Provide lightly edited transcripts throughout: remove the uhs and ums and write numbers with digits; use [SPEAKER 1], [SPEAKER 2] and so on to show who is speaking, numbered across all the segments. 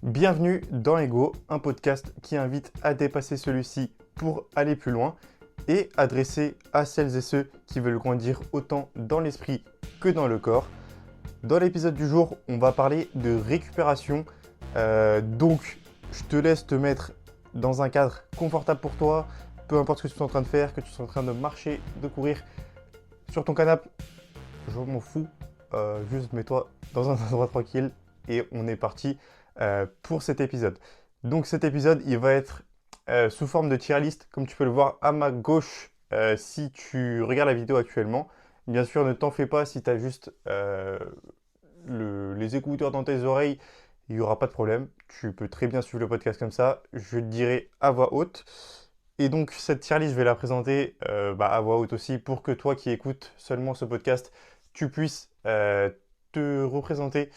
[SPEAKER 1] Bienvenue dans Ego, un podcast qui invite à dépasser celui-ci pour aller plus loin et adressé à celles et ceux qui veulent grandir autant dans l'esprit que dans le corps. Dans l'épisode du jour, on va parler de récupération. Donc, je te laisse te mettre dans un cadre confortable pour toi, peu importe ce que tu es en train de faire, que tu sois en train de marcher, de courir sur ton canapé, je m'en fous. Juste mets-toi dans un endroit tranquille et on est parti pour cet épisode. Donc cet épisode, il va être sous forme de tier list, comme tu peux le voir à ma gauche si tu regardes la vidéo actuellement. Bien sûr, ne t'en fais pas si tu as juste les écouteurs dans tes oreilles, il n'y aura pas de problème. Tu peux très bien suivre le podcast comme ça. Je te dirai à voix haute. Et donc cette tier list, je vais la présenter à voix haute aussi pour que toi qui écoutes seulement ce podcast, tu puisses te représenter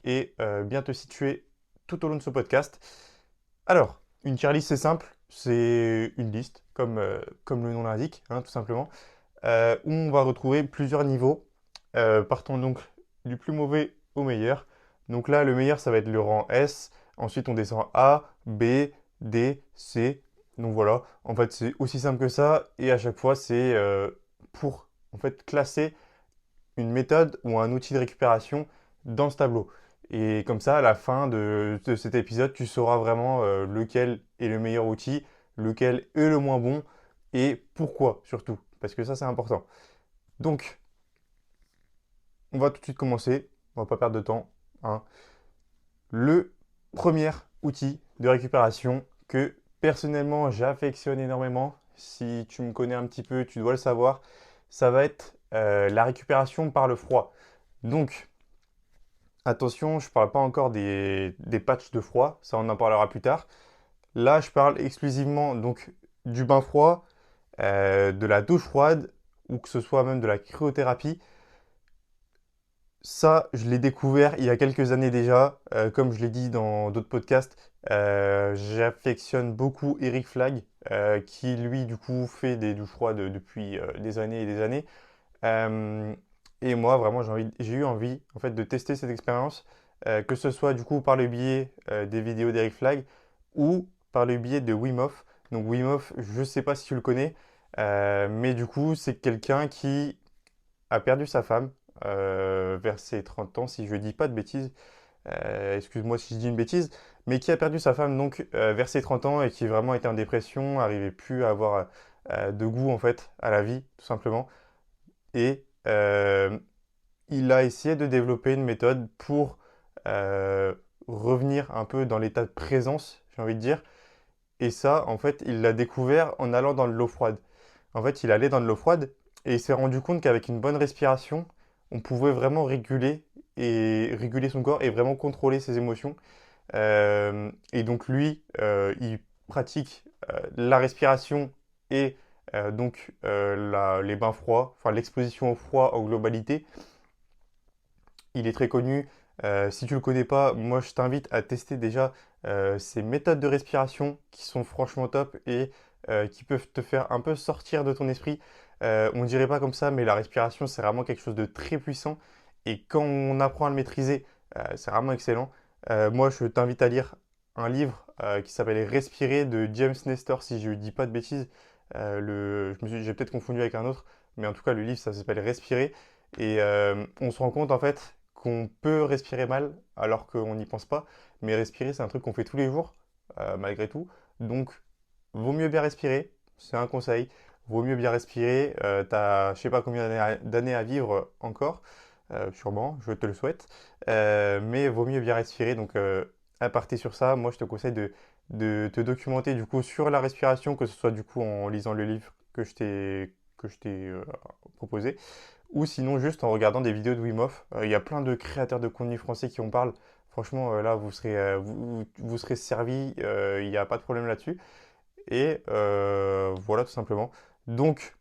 [SPEAKER 1] et bien te situer tout au long de ce podcast. Alors, une tier list, c'est simple, c'est une liste, comme le nom l'indique, hein, tout simplement, où on va retrouver plusieurs niveaux, partant donc du plus mauvais au meilleur. Donc là, le meilleur, ça va être le rang S, ensuite on descend A, B, D, C. Donc voilà, en fait, c'est aussi simple que ça, et à chaque fois, c'est pour en fait classer une méthode ou un outil de récupération dans ce tableau. Et comme ça, à la fin de cet épisode, tu sauras vraiment lequel est le meilleur outil, lequel est le moins bon et pourquoi surtout. Parce que ça, c'est important. Donc, on va tout de suite commencer. On va pas perdre de temps, hein. Le premier outil de récupération que personnellement j'affectionne énormément, si tu me connais un petit peu, tu dois le savoir, ça va être la récupération par le froid. Donc, attention, je ne parle pas encore des patchs de froid, ça on en parlera plus tard. Là, je parle exclusivement donc du bain froid, de la douche froide, ou que ce soit même de la cryothérapie. Ça, je l'ai découvert il y a quelques années déjà. Comme je l'ai dit dans d'autres podcasts, j'affectionne beaucoup Eric Flagg, qui lui, du coup, fait des douches froides depuis des années et des années. Euh, et moi, vraiment, j'ai eu envie en fait, de tester cette expérience, que ce soit du coup par le biais des vidéos d'Eric Flagg ou par le biais de Wim Hof. Donc Wim Hof, je ne sais pas si tu le connais, mais du coup, c'est quelqu'un qui a perdu sa femme vers ses 30 ans, si je ne dis pas de bêtises. Excuse-moi si je dis une bêtise, mais qui a perdu sa femme donc vers ses 30 ans et qui vraiment était en dépression, n'arrivait plus à avoir de goût en fait à la vie, tout simplement. Et il a essayé de développer une méthode pour euh, revenir un peu dans l'état de présence, j'ai envie de dire. Et ça, en fait, il l'a découvert en allant dans de l'eau froide. En fait, il allait dans de l'eau froide et il s'est rendu compte qu'avec une bonne respiration, on pouvait vraiment réguler son corps et vraiment contrôler ses émotions. Et donc lui, il pratique la respiration et les bains froids, enfin l'exposition au froid en globalité. Il est très connu. Si tu ne le connais pas, moi je t'invite à tester déjà ces méthodes de respiration qui sont franchement top et qui peuvent te faire un peu sortir de ton esprit. On ne dirait pas comme ça, mais la respiration c'est vraiment quelque chose de très puissant et quand on apprend à le maîtriser, c'est vraiment excellent. Moi je t'invite à lire un livre qui s'appelle Respirer de James Nestor, si je ne dis pas de bêtises. J'ai peut-être confondu avec un autre, mais en tout cas le livre ça s'appelle Respirer. Et on se rend compte en fait qu'on peut respirer mal alors qu'on n'y pense pas. Mais respirer, c'est un truc qu'on fait tous les jours, malgré tout. Donc, vaut mieux bien respirer, c'est un conseil. Vaut mieux bien respirer. T'as, je sais pas combien d'années à vivre encore, sûrement, je te le souhaite. Mais vaut mieux bien respirer. Donc, à partir sur ça, moi, je te conseille de te documenter du coup sur la respiration, que ce soit du coup en lisant le livre que je t'ai proposé, ou sinon juste en regardant des vidéos de Wim Hof. Il y a plein de créateurs de contenu français qui en parlent. Franchement, là, vous serez servi, il n'y a pas de problème là-dessus. Et voilà, tout simplement. Donc,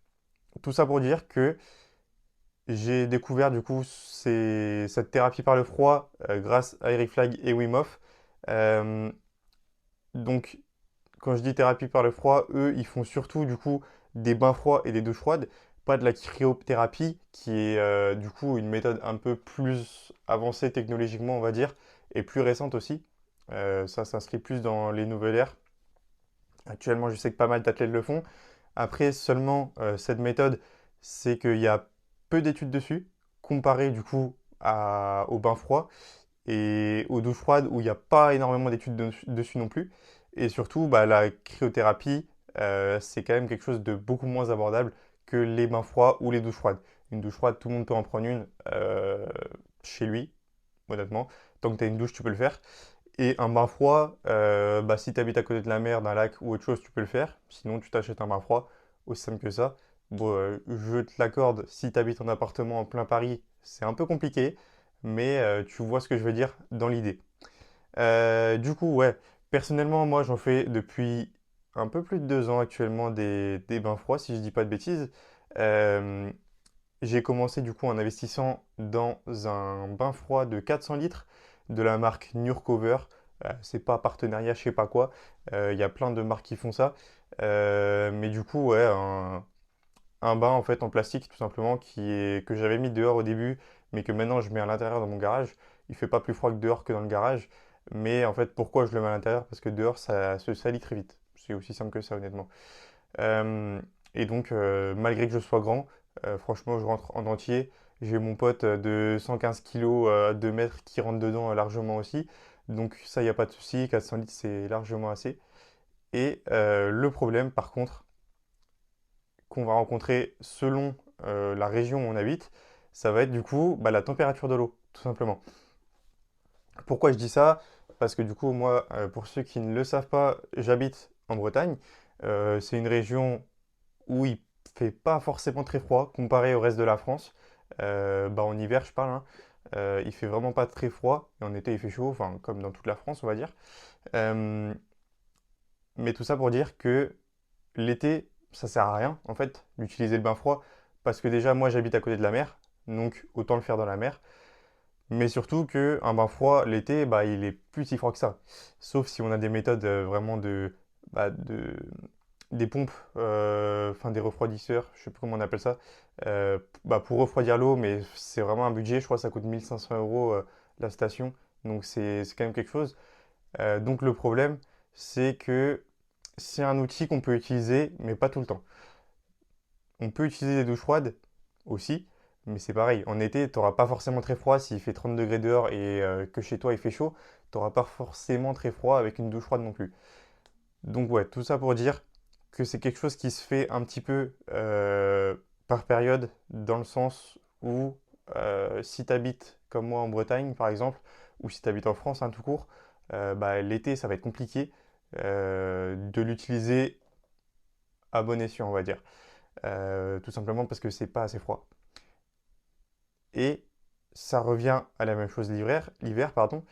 [SPEAKER 1] tout ça pour dire que j'ai découvert du coup cette thérapie par le froid grâce à Eric Flagg et Wim Hof. Euh, donc, quand je dis thérapie par le froid, eux, ils font surtout du coup des bains froids et des douches froides, pas de la cryothérapie, qui est du coup une méthode un peu plus avancée technologiquement, on va dire, et plus récente aussi. Ça s'inscrit plus dans les nouvelles ères. Actuellement, je sais que pas mal d'athlètes le font. Après, seulement cette méthode, c'est qu'il y a peu d'études dessus, comparé du coup au bain froid et aux douches froides où il n'y a pas énormément d'études dessus non plus. Et surtout, bah, la cryothérapie, c'est quand même quelque chose de beaucoup moins abordable que les bains froids ou les douches froides. Une douche froide, tout le monde peut en prendre une chez lui, honnêtement. Tant que tu as une douche, tu peux le faire. Et un bain froid, bah, si tu habites à côté de la mer, d'un lac ou autre chose, tu peux le faire. Sinon, tu t'achètes un bain froid, aussi simple que ça. Bon, je te l'accorde, si tu habites en appartement en plein Paris, c'est un peu compliqué, mais tu vois ce que je veux dire dans l'idée. Du coup, ouais, personnellement, moi, j'en fais depuis un peu plus de 2 ans actuellement des bains froids, si je dis pas de bêtises. Euh, j'ai commencé du coup en investissant dans un bain froid de 400 litres de la marque Nurkover. C'est pas partenariat, je sais pas quoi. Il y a plein de marques qui font ça. Mais du coup, ouais, un bain en fait en plastique tout simplement que j'avais mis dehors au début, mais que maintenant je mets à l'intérieur dans mon garage. Il fait pas plus froid que dehors que dans le garage. Mais en fait, pourquoi je le mets à l'intérieur? Parce que dehors, ça se salit très vite. C'est aussi simple que ça, honnêtement. Euh, et donc, malgré que je sois grand, franchement, je rentre en entier. J'ai mon pote de 115 kilos à 2 mètres qui rentre dedans largement aussi. Donc ça, il n'y a pas de souci. 400 litres, c'est largement assez. Et le problème, par contre, qu'on va rencontrer selon la région où on habite, ça va être du coup bah, la température de l'eau, tout simplement. Pourquoi je dis ça? Parce que du coup, moi, pour ceux qui ne le savent pas, j'habite en Bretagne. C'est une région où il fait pas forcément très froid comparé au reste de la France. Bah, en hiver, je parle, hein. Il fait vraiment pas très froid et en été, il fait chaud, enfin, comme dans toute la France, on va dire. Euh, mais tout ça pour dire que l'été, ça sert à rien, en fait, d'utiliser le bain froid parce que déjà, moi, j'habite à côté de la mer, donc autant le faire dans la mer. Mais surtout qu'un bain froid, l'été, bah, il est plus si froid que ça. Sauf si on a des méthodes vraiment bah, des pompes, enfin des refroidisseurs, je sais plus comment on appelle ça, bah, pour refroidir l'eau, mais c'est vraiment un budget, je crois que ça coûte 1500 euros la station, donc c'est quand même quelque chose. Donc le problème, c'est que c'est un outil qu'on peut utiliser, mais pas tout le temps. On peut utiliser des douches froides aussi, mais c'est pareil. En été, tu n'auras pas forcément très froid s'il fait 30 degrés dehors et que chez toi il fait chaud. Tu n'auras pas forcément très froid avec une douche froide non plus. Donc ouais, tout ça pour dire que c'est quelque chose qui se fait un petit peu par période, dans le sens où si tu habites comme moi en Bretagne par exemple, ou si tu habites en France hein, tout court, bah, l'été ça va être compliqué de l'utiliser à bon escient, on va dire. Tout simplement parce que c'est pas assez froid. Et ça revient à la même chose l'hiver, pardon.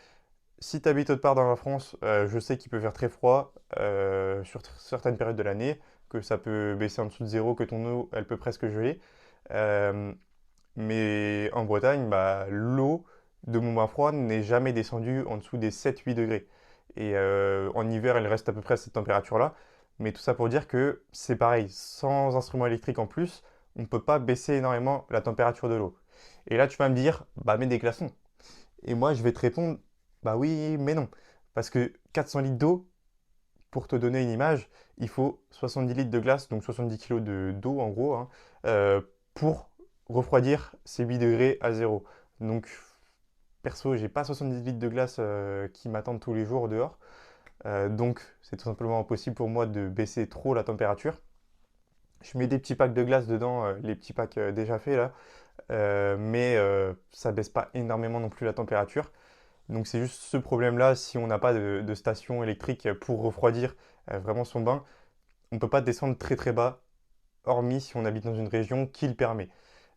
[SPEAKER 1] Si tu habites autre part dans la France, je sais qu'il peut faire très froid sur certaines périodes de l'année, que ça peut baisser en dessous de zéro, que ton eau, elle peut presque geler. Euh, mais en Bretagne, bah, l'eau de mon bain froid n'est jamais descendue en dessous des 7-8 degrés. Et en hiver, elle reste à peu près à cette température-là. Mais tout ça pour dire que c'est pareil, sans instrument électrique en plus, on ne peut pas baisser énormément la température de l'eau. Et là, tu vas me dire, bah mets des glaçons. Et moi, je vais te répondre, bah oui, mais non. Parce que 400 litres d'eau, pour te donner une image, il faut 70 litres de glace, donc 70 kg d'eau en gros, hein, pour refroidir ces 8 degrés à zéro. Donc, perso, j'ai pas 70 litres de glace qui m'attendent tous les jours dehors. Donc, c'est tout simplement impossible pour moi de baisser trop la température. Je mets des petits packs de glace dedans, les petits packs déjà faits là, mais ça baisse pas énormément non plus la température. Donc c'est juste ce problème-là, si on n'a pas de station électrique pour refroidir vraiment son bain, on ne peut pas descendre très très bas, hormis si on habite dans une région qui le permet.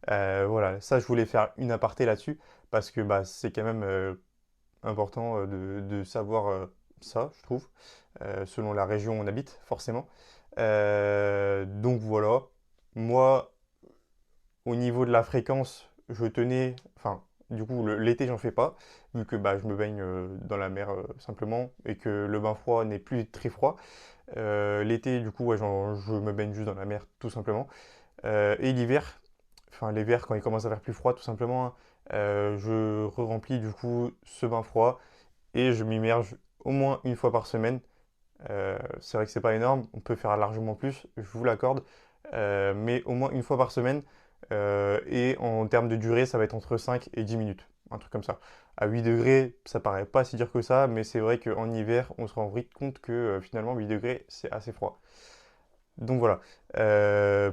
[SPEAKER 1] Voilà, ça je voulais faire une aparté là-dessus, parce que bah, c'est quand même important de savoir ça, je trouve, selon la région où on habite, forcément. Donc voilà, moi, au niveau de la fréquence, je tenais, enfin, du coup, l'été, j'en fais pas, vu que bah, je me baigne dans la mer simplement et que le bain froid n'est plus très froid. L'été, du coup, ouais, je me baigne juste dans la mer, tout simplement. Et l'hiver, enfin, l'hiver, quand il commence à faire plus froid, tout simplement, hein, je remplis du coup ce bain froid et je m'immerge au moins une fois par semaine. C'est vrai que c'est pas énorme, on peut faire largement plus, je vous l'accorde, mais au moins une fois par semaine. Et en termes de durée, ça va être entre 5 et 10 minutes, un truc comme ça. À 8 degrés, ça paraît pas si dur que ça, mais c'est vrai qu'en hiver, on se rend vite compte que finalement 8 degrés, c'est assez froid. Donc voilà. Euh,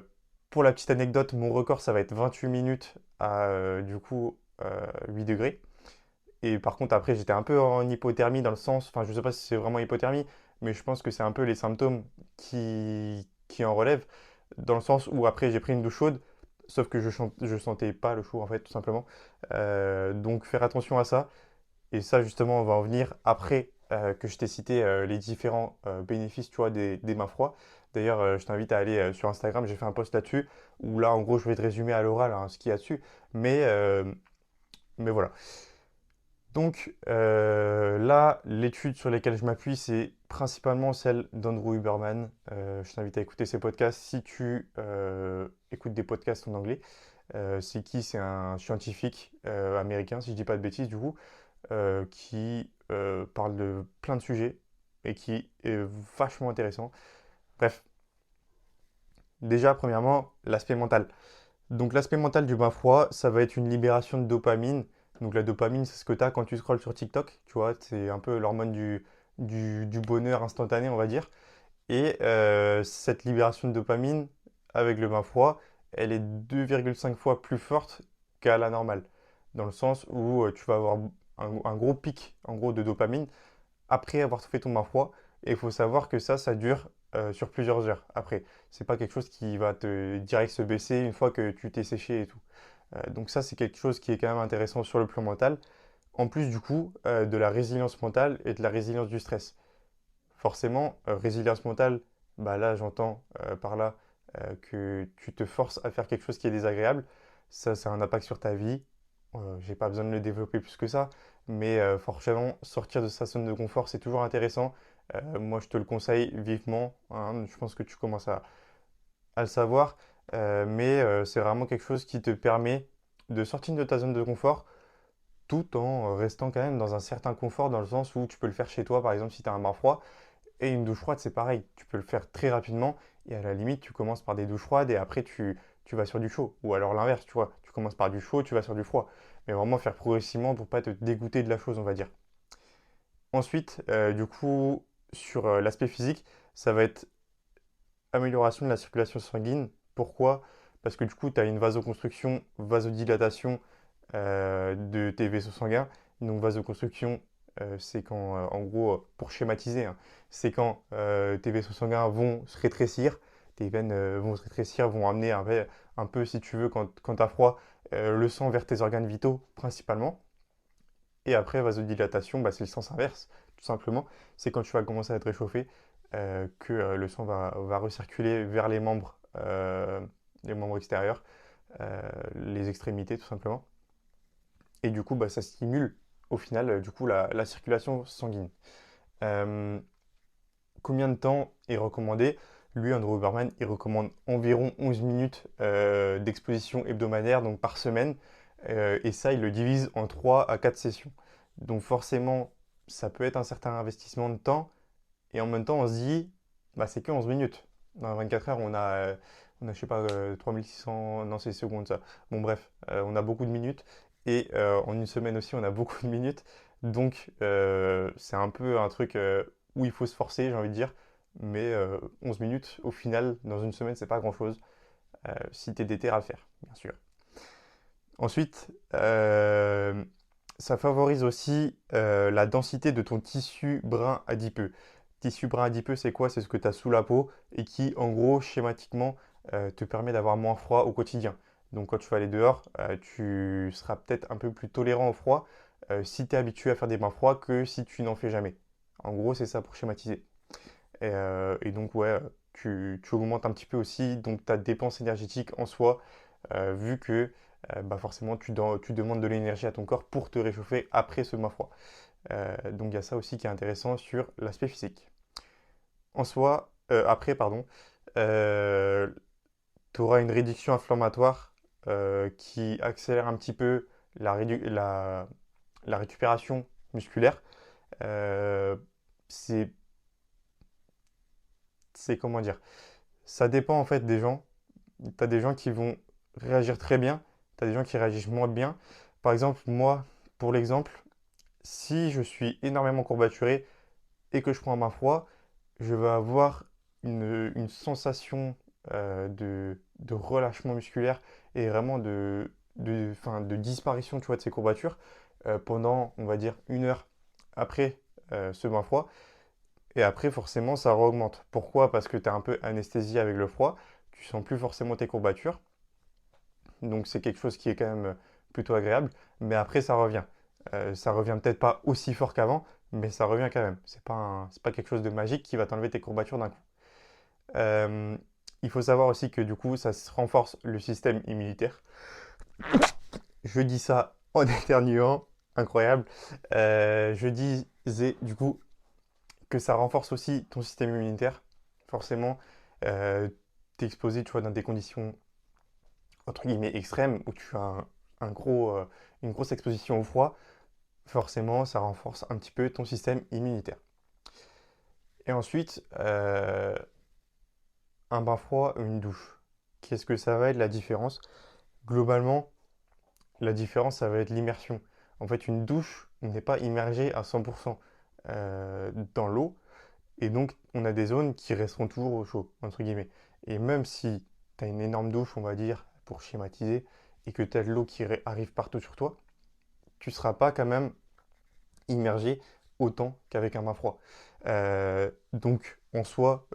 [SPEAKER 1] pour la petite anecdote, mon record, ça va être 28 minutes à 8 degrés. Et par contre, après, j'étais un peu en hypothermie dans le sens, enfin, je sais pas si c'est vraiment hypothermie, mais je pense que c'est un peu les symptômes qui en relèvent, dans le sens où après, j'ai pris une douche chaude, sauf que je sentais pas le chaud, en fait, tout simplement. Donc, faire attention à ça. Et ça, justement, on va en venir après que je t'ai cité les différents bénéfices, tu vois, des bains froids. D'ailleurs, je t'invite à aller sur Instagram, j'ai fait un post là-dessus, où là, en gros, je vais te résumer à l'oral hein, ce qu'il y a dessus. Mais, euh, mais voilà. Donc là, l'étude sur laquelle je m'appuie, c'est principalement celle d'Andrew Huberman. Je t'invite à écouter ses podcasts si tu écoutes des podcasts en anglais. C'est qui? C'est un scientifique américain, si je dis pas de bêtises du coup, qui parle de plein de sujets et qui est vachement intéressant. Bref, déjà, premièrement, l'aspect mental. Donc l'aspect mental du bain froid, ça va être une libération de dopamine. Donc la dopamine, c'est ce que tu as quand tu scrolles sur TikTok, tu vois, c'est un peu l'hormone du bonheur instantané, on va dire. Et cette libération de dopamine avec le bain froid, elle est 2,5 fois plus forte qu'à la normale. Dans le sens où tu vas avoir un gros pic en gros de dopamine après avoir fait ton bain froid. Et il faut savoir que ça dure sur plusieurs heures après. C'est pas quelque chose qui va te direct se baisser une fois que tu t'es séché et tout. Donc ça, c'est quelque chose qui est quand même intéressant sur le plan mental. En plus du coup, de la résilience mentale et de la résilience du stress. Forcément, résilience mentale, bah là j'entends par là que tu te forces à faire quelque chose qui est désagréable. Ça a un impact sur ta vie. J'ai pas besoin de le développer plus que ça, mais forcément, sortir de sa zone de confort, c'est toujours intéressant. Moi, je te le conseille vivement, hein. Je pense que tu commences à le savoir, mais c'est vraiment quelque chose qui te permet de sortir de ta zone de confort tout en restant quand même dans un certain confort, dans le sens où tu peux le faire chez toi, par exemple, si tu as un bain froid. Et une douche froide, c'est pareil. Tu peux le faire très rapidement et à la limite, tu commences par des douches froides et après, tu vas sur du chaud. Ou alors l'inverse, tu vois. Tu commences par du chaud, tu vas sur du froid. Mais vraiment faire progressivement pour pas te dégoûter de la chose, on va dire. Ensuite, sur l'aspect physique, ça va être amélioration de la circulation sanguine. Pourquoi? Parce que du coup, tu as une vasoconstruction, vasodilatation de tes vaisseaux sanguins. Donc vasoconstruction, c'est quand, en gros, pour schématiser, hein, c'est quand tes vaisseaux sanguins vont se rétrécir, tes veines vont se rétrécir, vont amener un peu, si tu veux, quand tu as froid, le sang vers tes organes vitaux principalement. Et après, vasodilatation, bah, c'est le sens inverse, tout simplement. C'est quand tu vas commencer à te réchauffer que le sang va recirculer vers les membres extérieurs, les extrémités, tout simplement. Et du coup, bah, ça stimule au final la circulation sanguine. Euh, combien de temps est recommandé? Lui, Andrew Huberman, il recommande environ 11 minutes d'exposition hebdomadaire, donc par semaine. Et ça, il le divise en 3 à 4 sessions. Donc forcément, ça peut être un certain investissement de temps. Et en même temps, on se dit, bah, c'est que 11 minutes. Dans 24 heures, je sais pas, 3600, non, c'est secondes ça. Bon, bref, on a beaucoup de minutes. Et en une semaine aussi, on a beaucoup de minutes. Donc, c'est un peu un truc où il faut se forcer, j'ai envie de dire. Mais 11 minutes, au final, dans une semaine, c'est pas grand-chose. Si tu es déter à le faire, bien sûr. Ensuite, ça favorise aussi la densité de ton tissu brun adipeux. Tissu brun adipeux, c'est quoi? C'est ce que tu as sous la peau et qui, en gros, schématiquement, te permet d'avoir moins froid au quotidien. Donc, quand tu vas aller dehors, tu seras peut-être un peu plus tolérant au froid si tu es habitué à faire des bains froids que si tu n'en fais jamais. En gros, c'est ça pour schématiser. Et donc, ouais, tu augmentes un petit peu aussi donc, ta dépense énergétique en soi, vu que bah forcément tu demandes de l'énergie à ton corps pour te réchauffer après ce bain froid. Donc, il y a ça aussi qui est intéressant sur l'aspect physique. En soi, après, pardon, tu auras une réduction inflammatoire qui accélère un petit peu la récupération musculaire. c'est, c'est comment dire? Ça dépend en fait des gens. Tu as des gens qui vont réagir très bien, tu as des gens qui réagissent moins bien. Par exemple, moi, pour l'exemple, si je suis énormément courbaturé et que je prends un bain froid, je vais avoir une sensation de relâchement musculaire et vraiment enfin, de disparition, tu vois, de ces courbatures pendant, on va dire, 1 heure après ce bain froid. Et après, forcément, ça augmente. Pourquoi? Parce que tu es un peu anesthésié avec le froid, tu sens plus forcément tes courbatures. Donc c'est quelque chose qui est quand même plutôt agréable. Mais après, ça revient. Ça revient peut-être pas aussi fort qu'avant, mais ça revient quand même. C'est pas quelque chose de magique qui va t'enlever tes courbatures d'un coup. Euh, il faut savoir aussi que du coup, ça renforce le système immunitaire. Je dis ça en éternuant, incroyable. Je disais du coup que ça renforce aussi ton système immunitaire. Forcément, tu es exposé, tu vois, dans des conditions entre guillemets extrêmes où tu as une grosse exposition au froid. Forcément, ça renforce un petit peu ton système immunitaire. Et ensuite, un bain froid ou une douche. Qu'est-ce que ça va être la différence? Globalement, la différence, ça va être l'immersion. En fait, une douche n'est pas immergée à 100% dans l'eau. Et donc, on a des zones qui resteront toujours au chaud, entre guillemets. Et même si tu as une énorme douche, on va dire, pour schématiser, et que tu as de l'eau qui arrive partout sur toi, tu ne seras pas quand même immergé autant qu'avec un bain froid. Donc, en soi,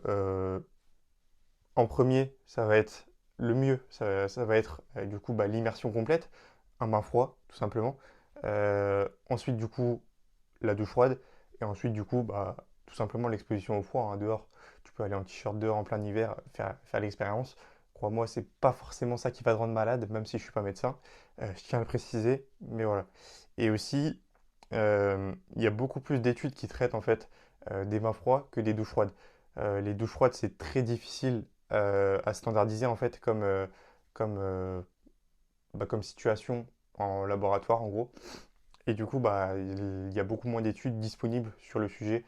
[SPEAKER 1] en premier, ça va être le mieux, ça va être du coup bah, l'immersion complète, un bain froid, tout simplement. Ensuite, du coup, la douche froide. Et ensuite, du coup, bah, tout simplement l'exposition au froid, hein, dehors. Tu peux aller en t-shirt dehors en plein hiver, faire l'expérience. Crois-moi, c'est pas forcément ça qui va te rendre malade, même si je suis pas médecin. Je tiens à le préciser, mais voilà. Et aussi, il y a beaucoup plus d'études qui traitent en fait des bains froids que des douches froides. Les douches froides, c'est très difficile à standardiser en fait comme, comme situation en laboratoire en gros. Et du coup, bah, il y a beaucoup moins d'études disponibles sur le sujet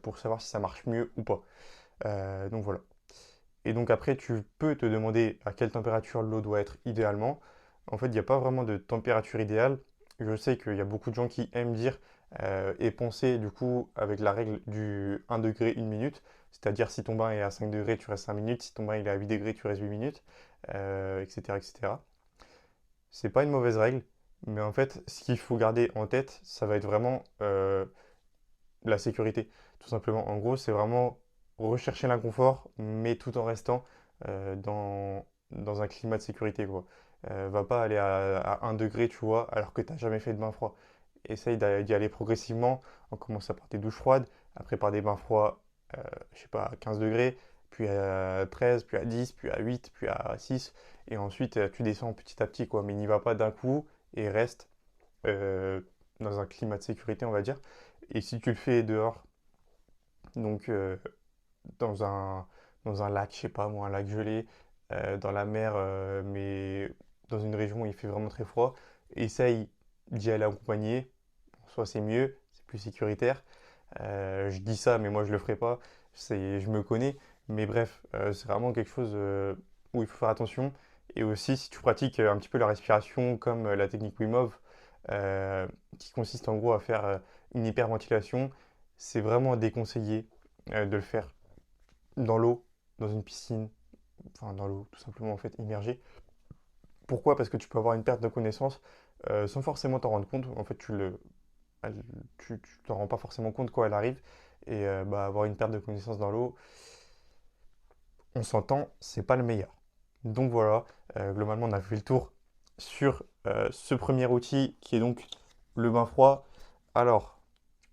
[SPEAKER 1] pour savoir si ça marche mieux ou pas. Donc voilà. Et donc après, tu peux te demander à quelle température l'eau doit être idéalement. En fait, il n'y a pas vraiment de température idéale. Je sais qu'il y a beaucoup de gens qui aiment dire et penser du coup avec la règle du 1 degré 1 minute. C'est-à-dire si ton bain est à 5 degrés, tu restes 5 minutes. Si ton bain il est à 8 degrés, tu restes 8 minutes, etc., etc. C'est pas une mauvaise règle, mais en fait, ce qu'il faut garder en tête, ça va être vraiment la sécurité, tout simplement. En gros, c'est vraiment rechercher l'inconfort, mais tout en restant dans un climat de sécurité, quoi. Va pas aller à 1 degré, tu vois, alors que tu n'as jamais fait de bain froid. Essaye d'y aller progressivement, en commençant par des douches froides, après par des bains froids, je sais pas, à 15 degrés, puis à 13, puis à 10, puis à 8, puis à 6, et ensuite tu descends petit à petit, quoi. Mais n'y va pas d'un coup et reste euh, dans un climat de sécurité, on va dire. Et si tu le fais dehors, donc dans dans un lac, je sais pas moi, un lac gelé, dans la mer, mais dans une région où il fait vraiment très froid, essaye d'y aller accompagné. Soit c'est mieux, c'est plus sécuritaire. Je dis ça, mais moi je le ferai pas. Je me connais. Mais bref, c'est vraiment quelque chose où il faut faire attention. Et aussi, si tu pratiques un petit peu la respiration, comme la technique Wim Hof, qui consiste en gros à faire une hyperventilation, c'est vraiment déconseillé de le faire dans l'eau, dans une piscine, enfin dans l'eau, tout simplement en fait immergé. Pourquoi? Parce que tu peux avoir une perte de connaissance sans forcément t'en rendre compte. En fait, elle- tu t'en rends pas forcément compte quand elle arrive. Et bah, avoir une perte de connaissance dans l'eau, on s'entend, c'est pas le meilleur. Donc voilà, globalement, on a fait le tour sur ce premier outil qui est donc le bain froid. Alors,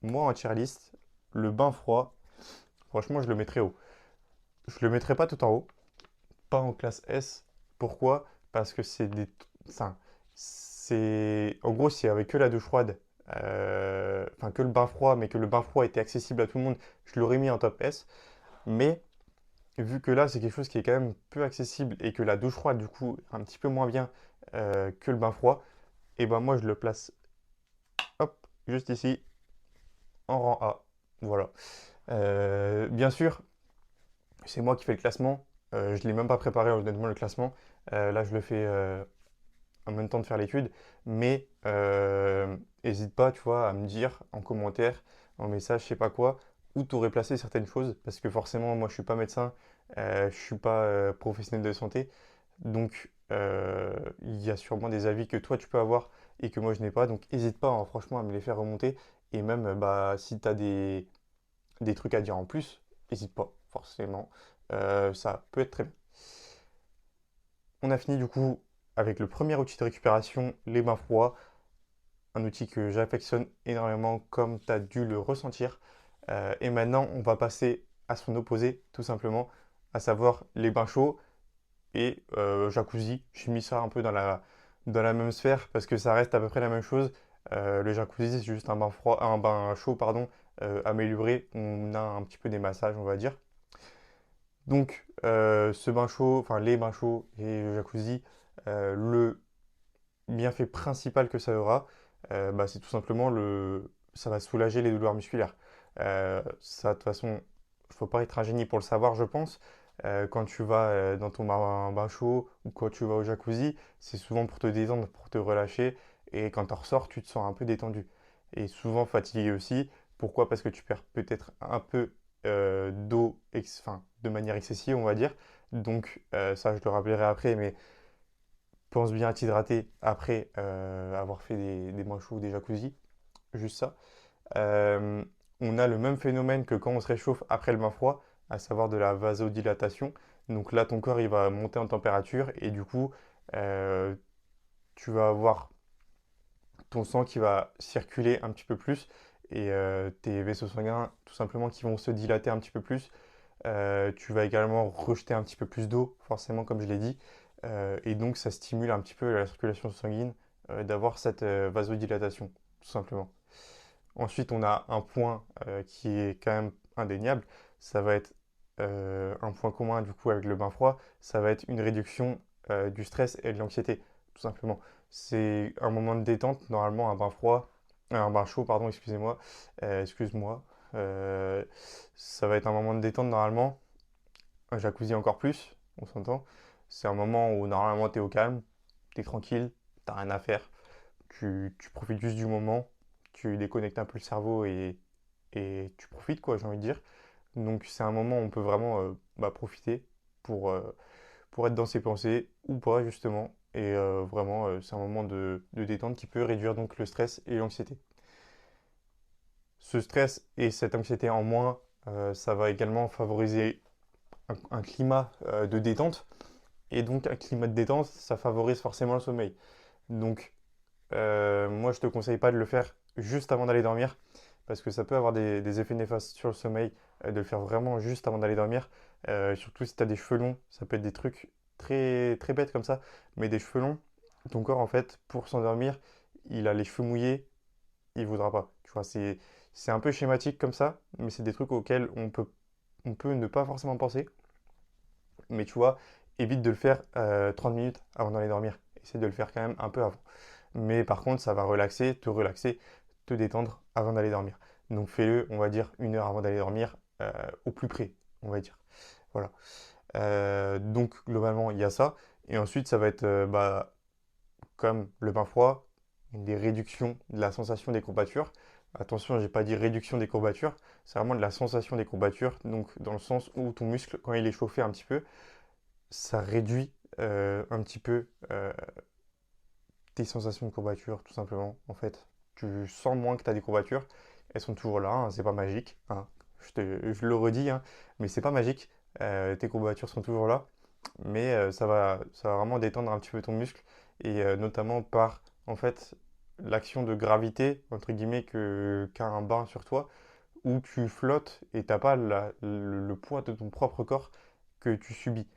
[SPEAKER 1] moi en tier list, le bain froid, franchement, je le mettrais haut. Je le mettrais pas tout en haut, pas en classe S. Pourquoi? Parce que c'est des. Enfin, c'est. En gros, si avec que la douche froide, enfin que le bain froid, mais que le bain froid était accessible à tout le monde, je l'aurais mis en top S. Mais vu que là, c'est quelque chose qui est quand même peu accessible et que la douche froide, du coup, un petit peu moins bien que le bain froid, et ben moi, je le place, hop, juste ici, en rang A. Voilà. Bien sûr, c'est moi qui fais le classement. Je ne l'ai même pas préparé honnêtement le classement. Là, je le fais en même temps de faire l'étude. Mais n'hésite pas, tu vois, à me dire en commentaire, en message, je sais pas quoi, où tu aurais placé certaines choses. Parce que forcément, moi, je suis pas médecin, je suis pas professionnel de santé. Donc, il y a sûrement des avis que toi, tu peux avoir et que moi, je n'ai pas. Donc, n'hésite pas, hein, franchement, à me les faire remonter. Et même, bah, si tu as des trucs à dire en plus, n'hésite pas, forcément. Ça peut être très bien. On a fini du coup avec le premier outil de récupération, les bains froids, un outil que j'affectionne énormément comme tu as dû le ressentir. Et maintenant, on va passer à son opposé, tout simplement, à savoir les bains chauds et jacuzzi. J'ai mis ça un peu dans la même sphère parce que ça reste à peu près la même chose. Le jacuzzi, c'est juste un bain froid, un bain chaud, pardon, amélioré. On a un petit peu des massages, on va dire. Donc, ce bain chaud, enfin les bains chauds et le jacuzzi, le bienfait principal que ça aura, bah, c'est tout simplement ça va soulager les douleurs musculaires. Ça, de toute façon, il ne faut pas être un génie pour le savoir, je pense. Quand tu vas dans ton bain chaud ou quand tu vas au jacuzzi, c'est souvent pour te détendre, pour te relâcher. Et quand tu en ressors, tu te sens un peu détendu. Et souvent fatigué aussi. Pourquoi? Parce que tu perds peut-être un peu d'eau, enfin, de manière excessive, on va dire. Donc, ça, je le rappellerai après, mais pense bien à t'hydrater après avoir fait des bains chauds ou des jacuzzi. Juste ça. Euh, on a le même phénomène que quand on se réchauffe après le bain froid, à savoir de la vasodilatation. Donc là, ton corps, il va monter en température et du coup, euh, tu vas avoir ton sang qui va circuler un petit peu plus et tes vaisseaux sanguins, tout simplement, qui vont se dilater un petit peu plus. Tu vas également rejeter un petit peu plus d'eau, forcément, comme je l'ai dit. Et donc, ça stimule un petit peu la circulation sanguine d'avoir cette vasodilatation, tout simplement. Ensuite, on a un point qui est quand même indéniable. Ça va être un point commun du coup avec le bain froid. Ça va être une réduction du stress et de l'anxiété, tout simplement. C'est un moment de détente. Normalement, un bain froid, un bain chaud, pardon, excusez-moi, excuse-moi. Euh, Ça va être un moment de détente normalement. Un jacuzzi encore plus, on s'entend. C'est un moment où normalement tu es au calme, tu es tranquille, t'as rien à faire. Tu profites juste du moment, tu déconnectes un peu le cerveau et tu profites, quoi, j'ai envie de dire. Donc c'est un moment où on peut vraiment bah, profiter pour, euh, pour être dans ses pensées ou pas, justement. Et vraiment, c'est un moment de détente qui peut réduire donc le stress et l'anxiété. Ce stress et cette anxiété en moins, ça va également favoriser un climat de détente. Et donc un climat de détente, ça favorise forcément le sommeil. Donc moi, je te conseille pas de le faire juste avant d'aller dormir parce que ça peut avoir des effets néfastes sur le sommeil, de le faire vraiment juste avant d'aller dormir. Surtout si tu as des cheveux longs, ça peut être des trucs très, très bêtes comme ça, mais des cheveux longs, ton corps, en fait, pour s'endormir, il a les cheveux mouillés, il voudra pas. Tu vois, c'est un peu schématique comme ça, mais c'est des trucs auxquels on peut ne pas forcément penser. Mais tu vois, évite de le faire 30 minutes avant d'aller dormir. Essaie de le faire quand même un peu avant. Mais par contre, ça va relaxer, te détendre avant d'aller dormir. Donc fais-le, on va dire, 1 heure avant d'aller dormir, au plus près, on va dire. Voilà. Donc globalement, il y a ça. Et ensuite, ça va être bah, comme le bain froid, des réductions de la sensation des courbatures. Attention, j'ai pas dit réduction des courbatures, c'est vraiment de la sensation des courbatures, donc dans le sens où ton muscle, quand il est chauffé un petit peu, ça réduit un petit peu tes sensations de courbature, tout simplement. En fait, tu sens moins que tu as des courbatures. Elles sont toujours là, hein, c'est pas magique, hein. Je le redis, hein, mais c'est pas magique. Tes courbatures sont toujours là, mais ça va vraiment détendre un petit peu ton muscle et notamment par en fait l'action de gravité entre guillemets qu'a un bain sur toi où tu flottes et t'as pas le poids de ton propre corps que tu subis.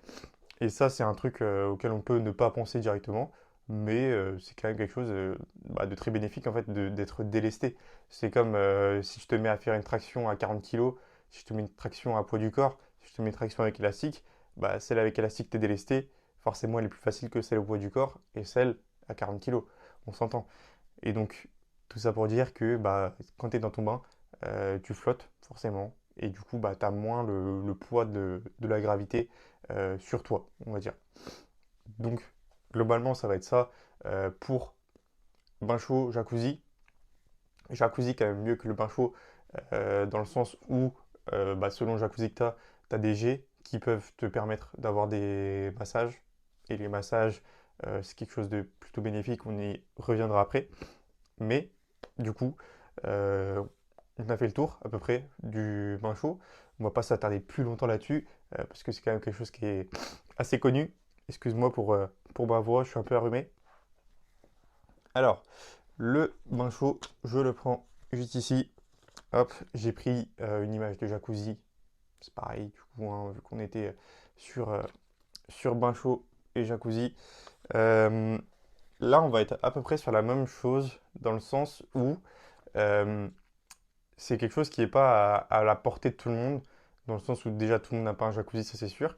[SPEAKER 1] Et ça, c'est un truc auquel on peut ne pas penser directement, mais c'est quand même quelque chose bah, de très bénéfique en fait d'être délesté. C'est comme si je te mets à faire une traction à 40 kilos, si je te mets une traction à poids du corps, si je te mets une traction avec élastique, bah, celle avec élastique t'es délestée, forcément elle est plus facile que celle au poids du corps et celle à 40 kilos. On s'entend. Et donc, tout ça pour dire que bah, quand tu es dans ton bain, tu flottes forcément et du coup, bah, tu as moins le poids de la gravité sur toi, on va dire. Donc, globalement, ça va être ça pour bain chaud, jacuzzi. Jacuzzi, quand même mieux que le bain chaud, dans le sens où, bah, selon le jacuzzi que tu as des jets qui peuvent te permettre d'avoir des massages. Et les massages, c'est quelque chose de plutôt bénéfique, on y reviendra après. Mais, du coup, euh, on a fait le tour à peu près du bain chaud. On va pas s'attarder plus longtemps là-dessus, parce que c'est quand même quelque chose qui est assez connu. Excuse-moi pour ma voix, je suis un peu arrumé. Alors, le bain chaud, je le prends juste ici. Hop, j'ai pris une image de jacuzzi. C'est pareil, du coup, hein, vu qu'on était sur, euh, sur bain chaud et jacuzzi. Euh, Là, on va être à peu près sur la même chose, dans le sens où euh, c'est quelque chose qui n'est pas à la portée de tout le monde, dans le sens où déjà tout le monde n'a pas un jacuzzi, ça c'est sûr.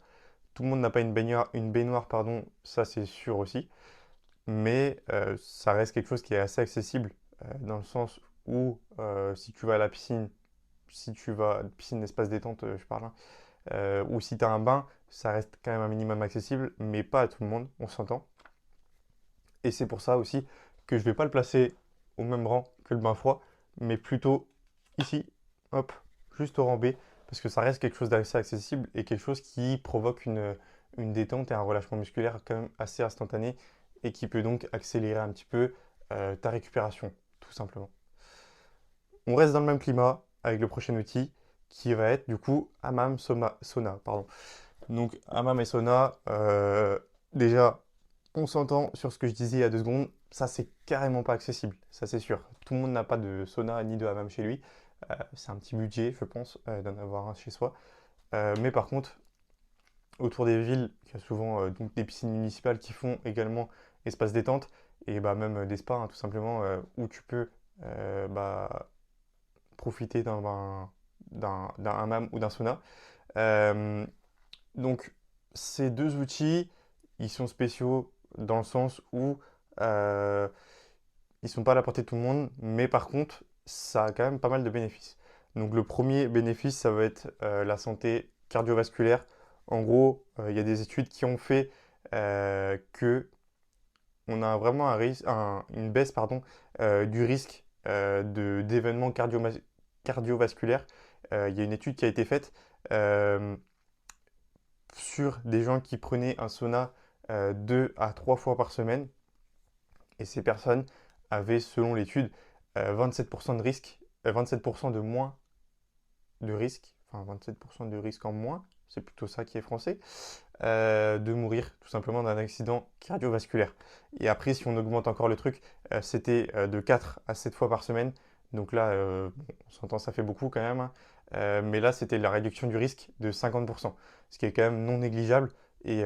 [SPEAKER 1] Tout le monde n'a pas une baignoire, pardon, ça c'est sûr aussi. Mais ça reste quelque chose qui est assez accessible, dans le sens où si tu vas à la piscine, si tu vas, piscine, espace détente, je parle, hein, ou si tu as un bain, ça reste quand même un minimum accessible, mais pas à tout le monde, on s'entend. Et c'est pour ça aussi que je ne vais pas le placer au même rang que le bain froid, mais plutôt ici, hop, juste au rang B, parce que ça reste quelque chose d'assez accessible et quelque chose qui provoque une détente et un relâchement musculaire quand même assez instantané et qui peut donc accélérer un petit peu ta récupération, tout simplement. On reste dans le même climat avec le prochain outil qui va être du coup hammam sauna, pardon. Donc hammam et sauna, déjà on s'entend sur ce que je disais il y a 2 secondes, ça c'est carrément pas accessible, ça c'est sûr. Tout le monde n'a pas de sauna ni de hammam chez lui. C'est un petit budget, je pense, d'en avoir un chez soi. Mais par contre, autour des villes, il y a souvent donc des piscines municipales qui font également espace détente et bah, même des spas, hein, tout simplement, où tu peux bah, profiter d'un hammam ou d'un sauna. Euh, donc, ces deux outils, ils sont spéciaux dans le sens où euh, ils sont pas à la portée de tout le monde, mais par contre, ça a quand même pas mal de bénéfices. Donc, le premier bénéfice, ça va être la santé cardiovasculaire. En gros, il y a des études qui ont fait que on a vraiment une baisse pardon, du risque d'événements cardiovasculaires. Il y a une étude qui a été faite euh, sur des gens qui prenaient un sauna 2 à 3 fois par semaine. Et ces personnes avaient, selon l'étude, 27% de risque, 27% de moins de risque, enfin 27% de risque en moins, c'est plutôt ça qui est français, de mourir tout simplement d'un accident cardiovasculaire. Et après, si on augmente encore le truc, c'était de 4 à 7 fois par semaine. Donc là, bon, on s'entend, ça fait beaucoup quand même, hein. Mais là, c'était la réduction du risque de 50%, ce qui est quand même non négligeable. Et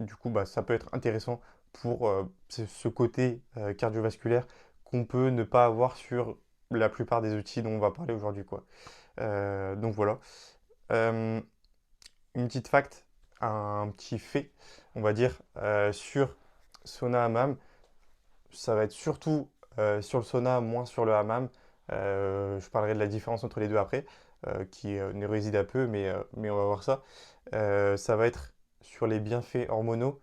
[SPEAKER 1] du coup, bah, ça peut être intéressant pour ce côté cardiovasculaire qu'on peut ne pas avoir sur la plupart des outils dont on va parler aujourd'hui, quoi. Donc voilà. Euh, une petite fact, un petit fait, on va dire, sur sauna hammam. Ça va être surtout sur le sauna, moins sur le hammam. Je parlerai de la différence entre les deux après, qui ne réside à peu, mais on va voir ça. Ça va être sur les bienfaits hormonaux.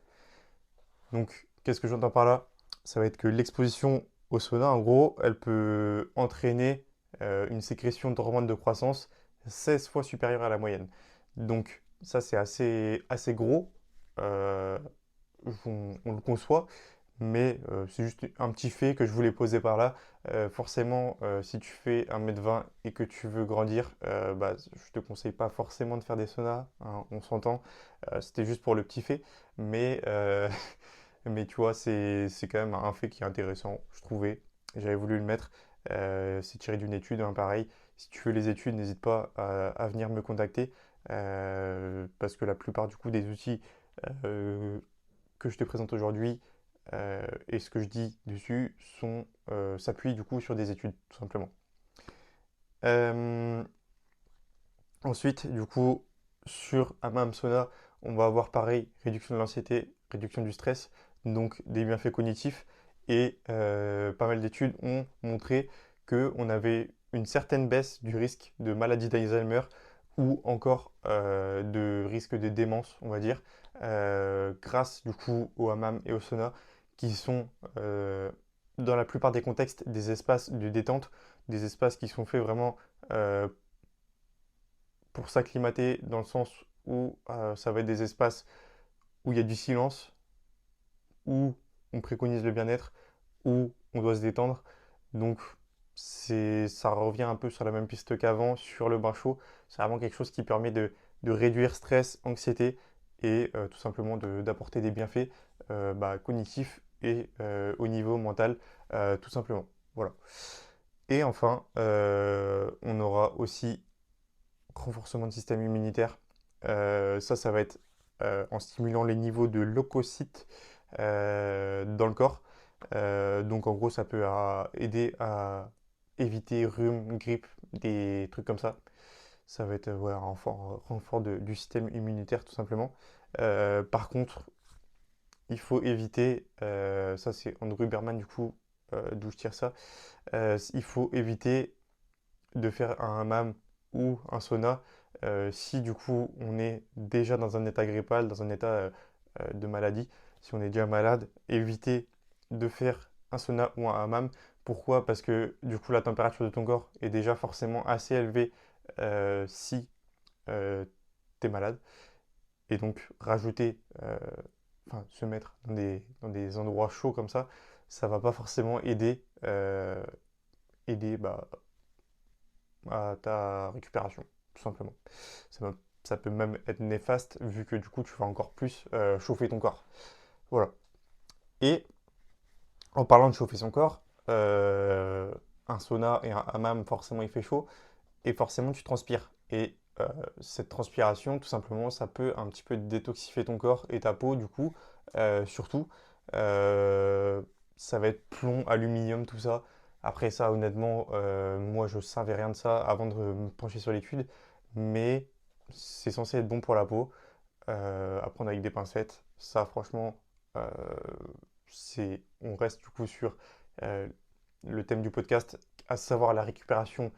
[SPEAKER 1] Donc, qu'est-ce que j'entends par là? Ça va être que l'exposition au sauna, en gros, elle peut entraîner une sécrétion d'hormones de croissance 16 fois supérieure à la moyenne. Donc, ça, c'est assez gros. Euh, on le conçoit, mais c'est juste un petit fait que je voulais poser par là. Forcément, si tu fais 1m20 et que tu veux grandir, bah, je te conseille pas forcément de faire des saunas, hein, on s'entend. C'était juste pour le petit fait, mais, mais tu vois, c'est quand même un fait qui est intéressant, je trouvais. J'avais voulu le mettre. C'est tiré d'une étude, hein, pareil. Si tu veux les études, n'hésite pas à venir me contacter, parce que la plupart du coup des outils euh, que je te présente aujourd'hui et ce que je dis dessus s'appuient du coup sur des études, tout simplement. Euh, Ensuite, du coup, sur Hammam Sauna, on va avoir pareil, réduction de l'anxiété, réduction du stress, donc des bienfaits cognitifs. Et pas mal d'études ont montré qu'on avait une certaine baisse du risque de maladie d'Alzheimer ou encore de risque de démence, on va dire, grâce du coup au hammam et au sauna, qui sont dans la plupart des contextes des espaces de détente, des espaces qui sont faits vraiment euh, pour s'acclimater, dans le sens où ça va être des espaces où il y a du silence, où on préconise le bien-être, où on doit se détendre. Donc ça revient un peu sur la même piste qu'avant, sur le bain chaud. C'est vraiment quelque chose qui permet de réduire stress, anxiété et tout simplement d'apporter des bienfaits cognitifs et au niveau mental, tout simplement. Voilà. Et enfin, on aura aussi renforcement du système immunitaire. Ça va être en stimulant les niveaux de leucocytes dans le corps. Donc en gros, ça peut aider à éviter rhume, grippe, des trucs comme ça. Ça va être ouais, un renfort du système immunitaire tout simplement. Par contre, il faut éviter, ça c'est Andrew Berman du coup, d'où je tire ça, il faut éviter de faire un hammam ou un sauna si du coup on est déjà dans un état grippal, dans un état de maladie. Si on est déjà malade, éviter de faire un sauna ou un hammam. Pourquoi? Parce que du coup la température de ton corps est déjà forcément assez élevée si tu es malade. Et donc rajouter, se mettre dans des endroits chauds comme ça va pas forcément aider à ta récupération, tout simplement. Ça peut même être néfaste vu que du coup tu vas encore plus chauffer ton corps. Voilà. Et en parlant de chauffer son corps, un sauna et un hammam, forcément il fait chaud et forcément tu transpires. Et cette transpiration, tout simplement, ça peut un petit peu détoxifier ton corps et ta peau, du coup, surtout. Euh, Ça va être plomb, aluminium, tout ça. Après ça, honnêtement, moi je savais rien de ça avant de me pencher sur l'étude, mais c'est censé être bon pour la peau. À prendre avec des pincettes. Ça, franchement, euh, on reste du coup sur euh, le thème du podcast, à savoir la récupération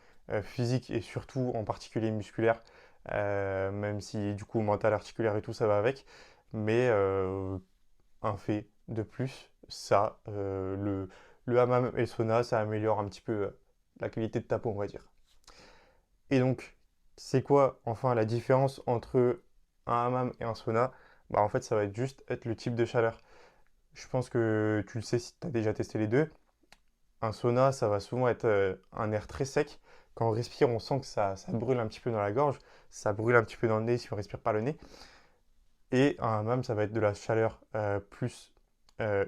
[SPEAKER 1] physique et surtout en particulier musculaire, même si du coup mental, articulaire et tout ça va avec. Mais un fait de plus, le hammam et le sauna, ça améliore un petit peu la qualité de ta peau, on va dire. Et donc, c'est quoi enfin la différence entre un hammam et un sauna? Bah, en fait, ça va être juste être le type de chaleur. Je pense que tu le sais si tu as déjà testé les deux. Un sauna, ça va souvent être un air très sec. Quand on respire, on sent que ça brûle un petit peu dans la gorge, ça brûle un petit peu dans le nez si on respire par le nez. Et un hammam, ça va être de la chaleur plus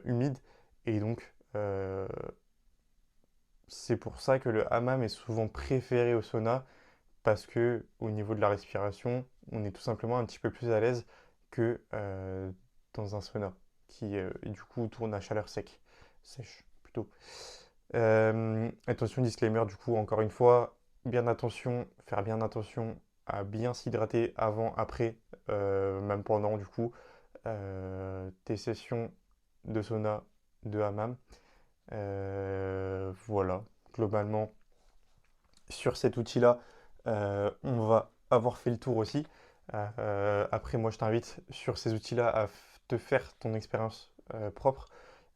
[SPEAKER 1] humide. Et donc, c'est pour ça que le hammam est souvent préféré au sauna parce que au niveau de la respiration, on est tout simplement un petit peu plus à l'aise que dans un sauna qui du coup tourne à chaleur sèche plutôt. Attention, disclaimer, du coup, encore une fois, faire bien attention à bien s'hydrater avant, après, même pendant, du coup, tes sessions de sauna, de hammam. Voilà, globalement, sur cet outil-là, on va avoir fait le tour aussi. Après, moi, je t'invite sur ces outils-là à te faire ton expérience propre.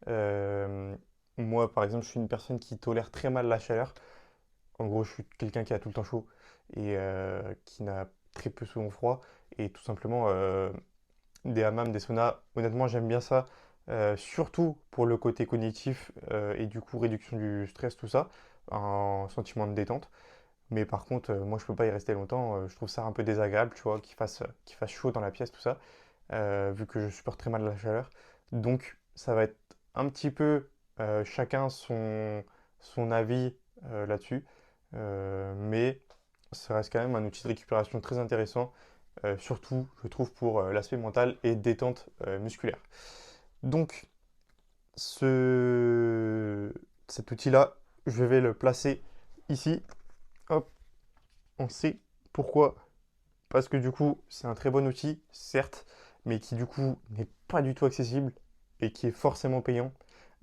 [SPEAKER 1] Euh, Moi, par exemple, je suis une personne qui tolère très mal la chaleur. En gros, je suis quelqu'un qui a tout le temps chaud et qui n'a très peu souvent froid. Et tout simplement, des hammams, des saunas, honnêtement, j'aime bien ça. Surtout pour le côté cognitif et du coup réduction du stress, tout ça, un sentiment de détente. Mais par contre, moi, je peux pas y rester longtemps. Je trouve ça un peu désagréable, tu vois, qu'il fasse chaud dans la pièce, tout ça, vu que je supporte très mal la chaleur. Donc, ça va être un petit peu chacun son avis là-dessus. Mais ça reste quand même un outil de récupération très intéressant, surtout, je trouve, pour l'aspect mental et détente musculaire. Donc, ce, cet outil-là, je vais le placer ici. Hop, on sait pourquoi. Parce que du coup, c'est un très bon outil, certes, mais qui du coup n'est pas du tout accessible et qui est forcément payant.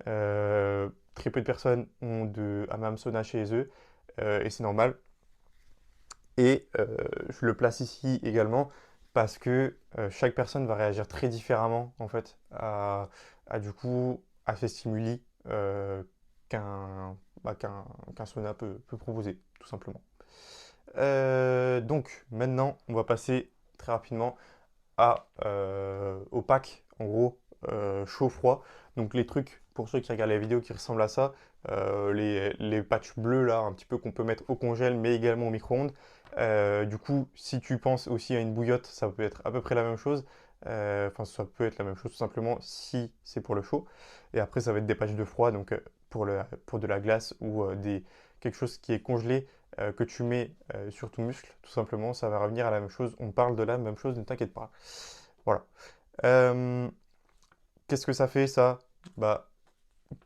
[SPEAKER 1] Très peu de personnes ont de hammam sauna chez eux. et c'est normal. Et je le place ici également parce que chaque personne va réagir très différemment en fait du coup à ces stimuli qu'un qu'un sauna peut proposer, tout simplement. Donc maintenant, on va passer très rapidement au pack, en gros, chaud-froid. Donc les trucs, pour ceux qui regardent la vidéo, qui ressemblent à ça, les patchs bleus là, un petit peu qu'on peut mettre au congèle, mais également au micro-ondes. Du coup, si tu penses aussi à une bouillotte, ça peut être à peu près la même chose. Enfin, ça peut être la même chose tout simplement si c'est pour le chaud. Et après, ça va être des patchs de froid, donc pour de la glace ou quelque chose qui est congelé que tu mets sur ton muscle, tout simplement, ça va revenir à la même chose. On parle de la même chose, ne t'inquiète pas. Voilà. Euh, Qu'est-ce que ça fait ça? Bah,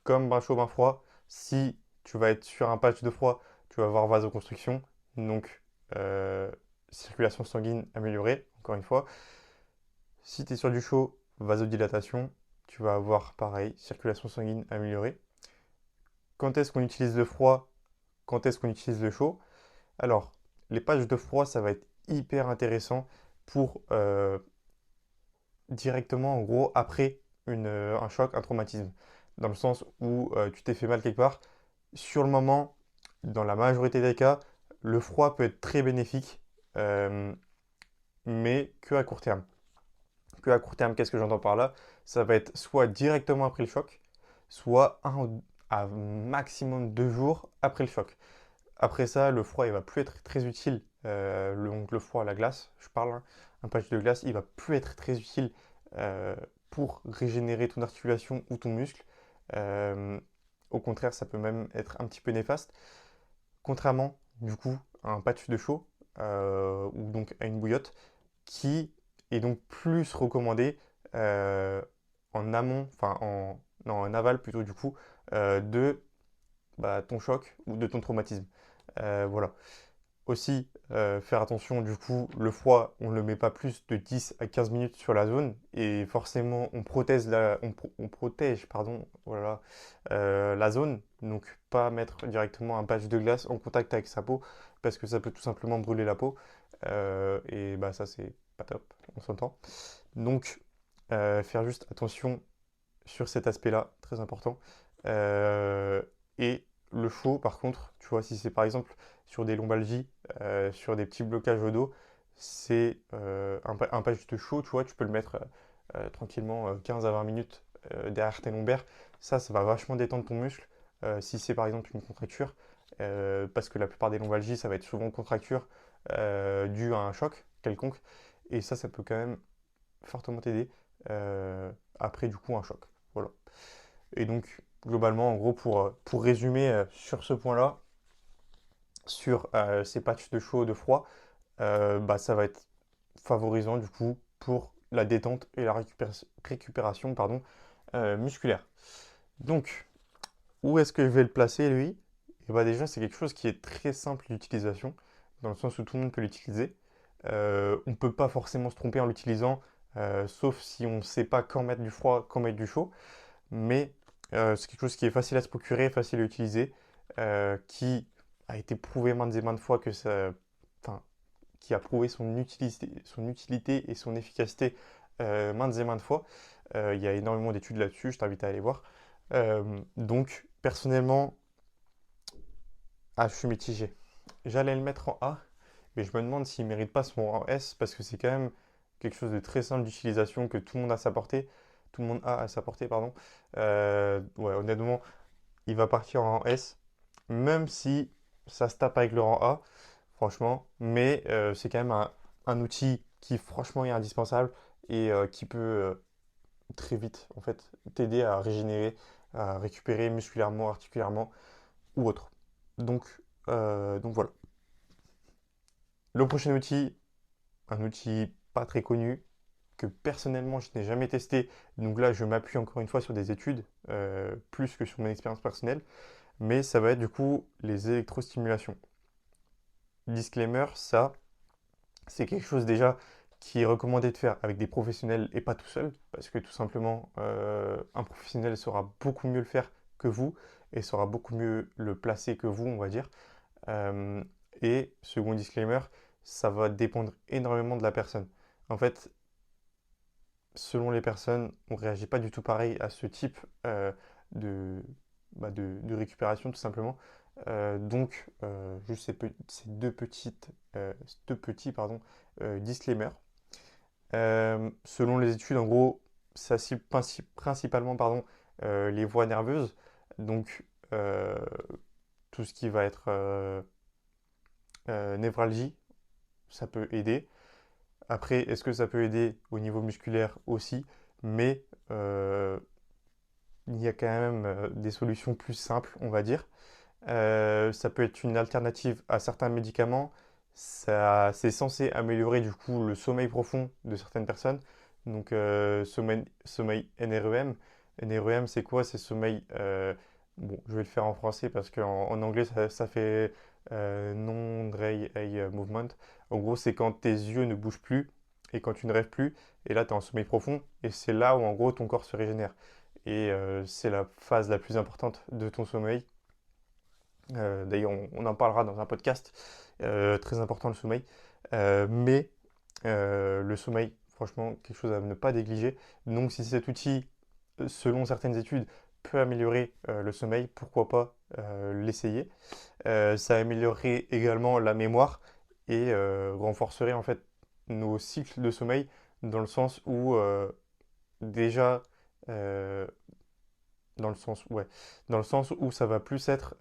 [SPEAKER 1] comme bain chaud, bain froid, si tu vas être sur un patch de froid, tu vas avoir vasoconstriction, donc euh, circulation sanguine améliorée, encore une fois. Si tu es sur du chaud, vasodilatation, tu vas avoir pareil, circulation sanguine améliorée. Quand est-ce qu'on utilise le froid? Quand est-ce qu'on utilise le chaud? Alors, les patchs de froid, ça va être hyper intéressant pour directement, en gros, après un choc, un traumatisme. Dans le sens où tu t'es fait mal quelque part. Sur le moment, dans la majorité des cas, le froid peut être très bénéfique, euh, mais que à court terme. Que à court terme, qu'est-ce que j'entends par là? Ça va être soit directement après le choc, soit à maximum 2 jours après le choc. Après ça, le froid, il va plus être très utile. Donc le froid, la glace, je parle, hein. Un patch de glace, il va plus être très utile euh, pour régénérer ton articulation ou ton muscle. Euh, Au contraire, ça peut même être un petit peu néfaste. Contrairement, du coup, à un patch de chaud ou donc à une bouillotte qui est donc plus recommandé euh, en amont, non, en aval plutôt du coup, de ton choc ou de ton traumatisme. Voilà. Aussi, faire attention, du coup, le froid, on ne le met pas plus de 10 à 15 minutes sur la zone et forcément, on protège pardon, voilà, la zone. Donc, pas mettre directement un patch de glace en contact avec sa peau parce que ça peut tout simplement brûler la peau. Et bah, ça, c'est pas top, on s'entend. Donc, faire juste attention sur cet aspect-là, très important. Euh, et le chaud, par contre, tu vois, si c'est par exemple sur des lombalgies, sur des petits blocages au dos, c'est un patch de chaud, tu vois, tu peux le mettre tranquillement 15 à 20 minutes derrière tes lombaires. Ça va vachement détendre ton muscle. Si c'est par exemple une contracture, parce que la plupart des lombalgies, ça va être souvent une contracture due à un choc quelconque. Et ça peut quand même fortement t'aider après du coup un choc. Voilà. Et donc, globalement, en gros, pour résumer sur ce point-là, sur ces patchs de chaud, de froid, ça va être favorisant du coup pour la détente et la récupération pardon, musculaire. Donc, où est-ce que je vais le placer lui? Et bah déjà, c'est quelque chose qui est très simple d'utilisation, dans le sens où tout le monde peut l'utiliser. On ne peut pas forcément se tromper en l'utilisant, sauf si on ne sait pas quand mettre du froid, quand mettre du chaud. Mais c'est quelque chose qui est facile à se procurer, facile à utiliser, qui a été prouvé maintes et maintes fois enfin, qui a prouvé son utilité et son efficacité maintes et maintes fois. Il y a énormément d'études là-dessus, je t'invite à aller voir. Donc, personnellement, je suis mitigé. J'allais le mettre en A, mais je me demande s'il ne mérite pas son rang S parce que c'est quand même quelque chose de très simple d'utilisation que tout le monde a à sa portée. Tout le monde a à sa portée, pardon. Ouais, honnêtement, il va partir en rang S, même si ça se tape avec le rang A, franchement. Mais c'est quand même un outil qui, franchement, est indispensable et qui peut très vite, en fait, t'aider à régénérer, à récupérer musculairement, articulairement ou autre. Donc, donc voilà. Le prochain outil, un outil pas très connu, que personnellement je n'ai jamais testé. Donc là, je m'appuie encore une fois sur des études, plus que sur mon expérience personnelle. Mais ça va être du coup les électrostimulations. Disclaimer, ça, c'est quelque chose déjà qui est recommandé de faire avec des professionnels et pas tout seul, parce que tout simplement, un professionnel saura beaucoup mieux le faire que vous et saura beaucoup mieux le placer que vous, on va dire. Euh, et second disclaimer, ça va dépendre énormément de la personne. En fait, selon les personnes, on ne réagit pas du tout pareil à ce type de, de récupération, tout simplement. Juste ces deux petits pardon, disclaimers. Selon les études, en gros, ça cible principalement pardon, les voies nerveuses. Donc, euh, tout ce qui va être névralgie, ça peut aider. Après, est-ce que ça peut aider au niveau musculaire aussi? Mais il y a quand même des solutions plus simples, on va dire. Ça peut être une alternative à certains médicaments. C'est censé améliorer du coup le sommeil profond de certaines personnes. Donc sommeil NREM. NREM, c'est quoi? C'est sommeil. Bon, je vais le faire en français parce qu'en anglais ça fait non-ray eye movement. En gros, c'est quand tes yeux ne bougent plus et quand tu ne rêves plus. Et là, tu es en sommeil profond et c'est là où en gros ton corps se régénère. Et c'est la phase la plus importante de ton sommeil. D'ailleurs, on en parlera dans un podcast. Très important le sommeil. Mais le sommeil, franchement, quelque chose à ne pas négliger. Donc, si cet outil, selon certaines études, peut améliorer le sommeil, pourquoi pas l'essayer. Ça améliorerait également la mémoire et renforcerait en fait nos cycles de sommeil dans le sens où déjà euh, dans le sens où ça va plus être,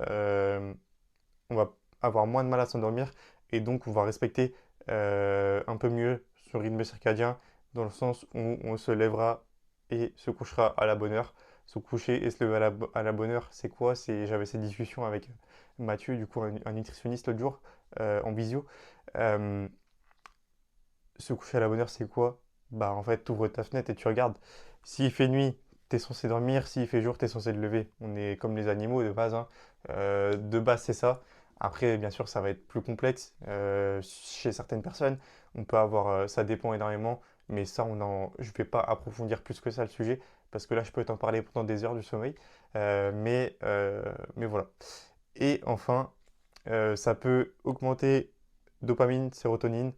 [SPEAKER 1] on va avoir moins de mal à s'endormir et donc on va respecter un peu mieux son rythme circadien dans le sens où on se lèvera et se couchera à la bonne heure. Se coucher et se lever à la bonne heure, c'est quoi? J'avais cette discussion avec Mathieu, du coup un nutritionniste l'autre jour en visio. Euh, Se coucher à la bonne heure, c'est quoi? Bah en fait, tu ouvres ta fenêtre et tu regardes. S'il fait nuit, tu es censé dormir. S'il fait jour, tu es censé te lever. On est comme les animaux de base, hein. De base, c'est ça. Après, bien sûr, ça va être plus complexe chez certaines personnes. On peut avoir, ça dépend énormément, mais ça, je ne vais pas approfondir plus que ça le sujet, parce que là, je peux t'en parler pendant des heures du sommeil. Mais voilà. Et enfin, ça peut augmenter dopamine, sérotonine.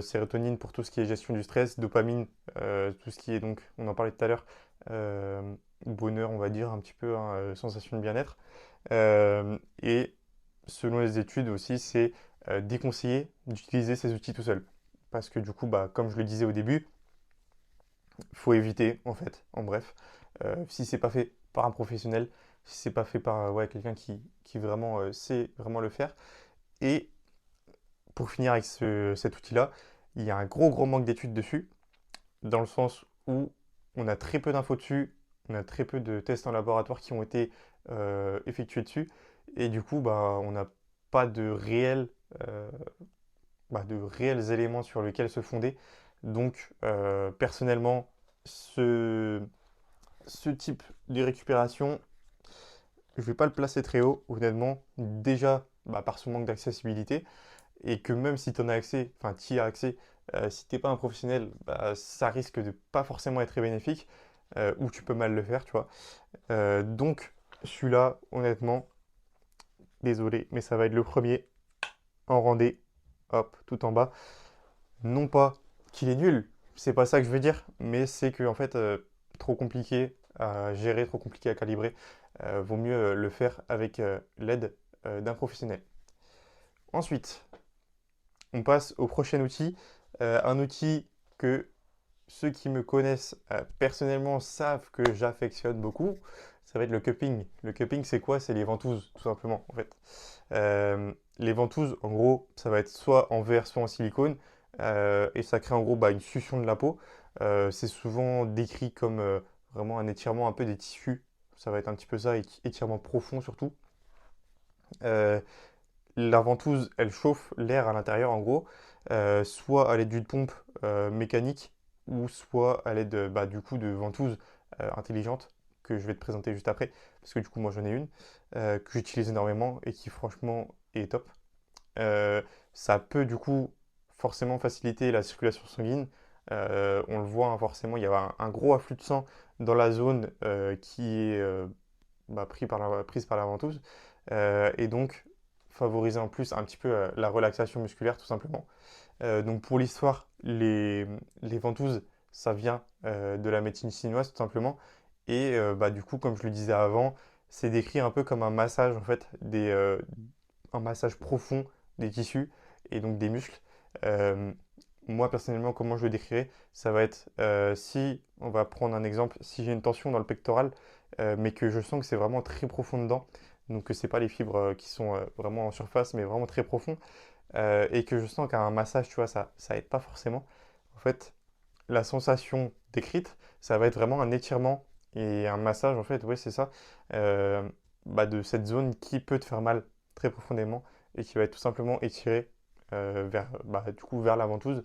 [SPEAKER 1] Sérotonine pour tout ce qui est gestion du stress, dopamine, tout ce qui est donc, on en parlait tout à l'heure, bonheur, on va dire, un petit peu, hein, sensation de bien-être. Et selon les études aussi, c'est déconseillé d'utiliser ces outils tout seul. Parce que du coup, bah, comme je le disais au début, il faut éviter, en fait, en bref, si c'est pas fait par un professionnel, si c'est pas fait par ouais, quelqu'un qui vraiment sait vraiment le faire. Et pour finir avec cet outil-là, il y a un gros manque d'études dessus, dans le sens où on a très peu d'infos dessus, on a très peu de tests en laboratoire qui ont été effectués dessus, et du coup, bah, on n'a pas euh, de réels éléments sur lesquels se fonder. Donc, personnellement, ce, ce type de récupération, je ne vais pas le placer très haut, honnêtement, déjà bah, par son manque d'accessibilité, et que même si tu en as accès, enfin tu y as accès, si t'es pas un professionnel, bah, ça risque de pas forcément être très bénéfique, ou tu peux mal le faire, tu vois. Donc celui-là, honnêtement, désolé, mais ça va être le premier en randé, hop, tout en bas. Non pas qu'il est nul, c'est pas ça que je veux dire, mais c'est que en fait, trop compliqué à gérer, trop compliqué à calibrer, vaut mieux le faire avec l'aide d'un professionnel. Ensuite, on passe au prochain outil, un outil que ceux qui me connaissent personnellement savent que j'affectionne beaucoup. Ça va être le cupping. Le cupping, c'est quoi? C'est les ventouses, tout simplement, en fait. Les ventouses, en gros, ça va être soit en verre, soit en silicone, et ça crée en gros bah, une succion de la peau. C'est souvent décrit comme vraiment un étirement un peu des tissus. Ça va être un petit peu ça, étirement profond surtout. Euh, La ventouse, elle chauffe l'air à l'intérieur en gros, soit à l'aide d'une pompe mécanique, ou soit à l'aide bah, du coup de ventouses intelligentes que je vais te présenter juste après, parce que du coup moi j'en ai une que j'utilise énormément et qui franchement est top. Euh, Ça peut du coup forcément faciliter la circulation sanguine. On le voit hein, forcément, il y a un gros afflux de sang dans la zone qui est bah, prise par la ventouse. Et donc favoriser en plus un petit peu la relaxation musculaire tout simplement. Donc pour l'histoire, les ventouses, ça vient de la médecine chinoise tout simplement. Et bah, du coup, comme je le disais avant, c'est décrit un peu comme un massage en fait, un massage profond des tissus et donc des muscles. Euh, Moi personnellement, comment je le décrirais, ça va être si on va prendre un exemple, si j'ai une tension dans le pectoral, mais que je sens que c'est vraiment très profond dedans, donc que c'est pas les fibres qui sont vraiment en surface, mais vraiment très profond, et que je sens qu'un massage, tu vois, ça aide pas forcément. En fait, la sensation décrite, ça va être vraiment un étirement et un massage, en fait, oui, c'est ça, euh, bah, de cette zone qui peut te faire mal très profondément et qui va être tout simplement étirée du coup, vers la ventouse.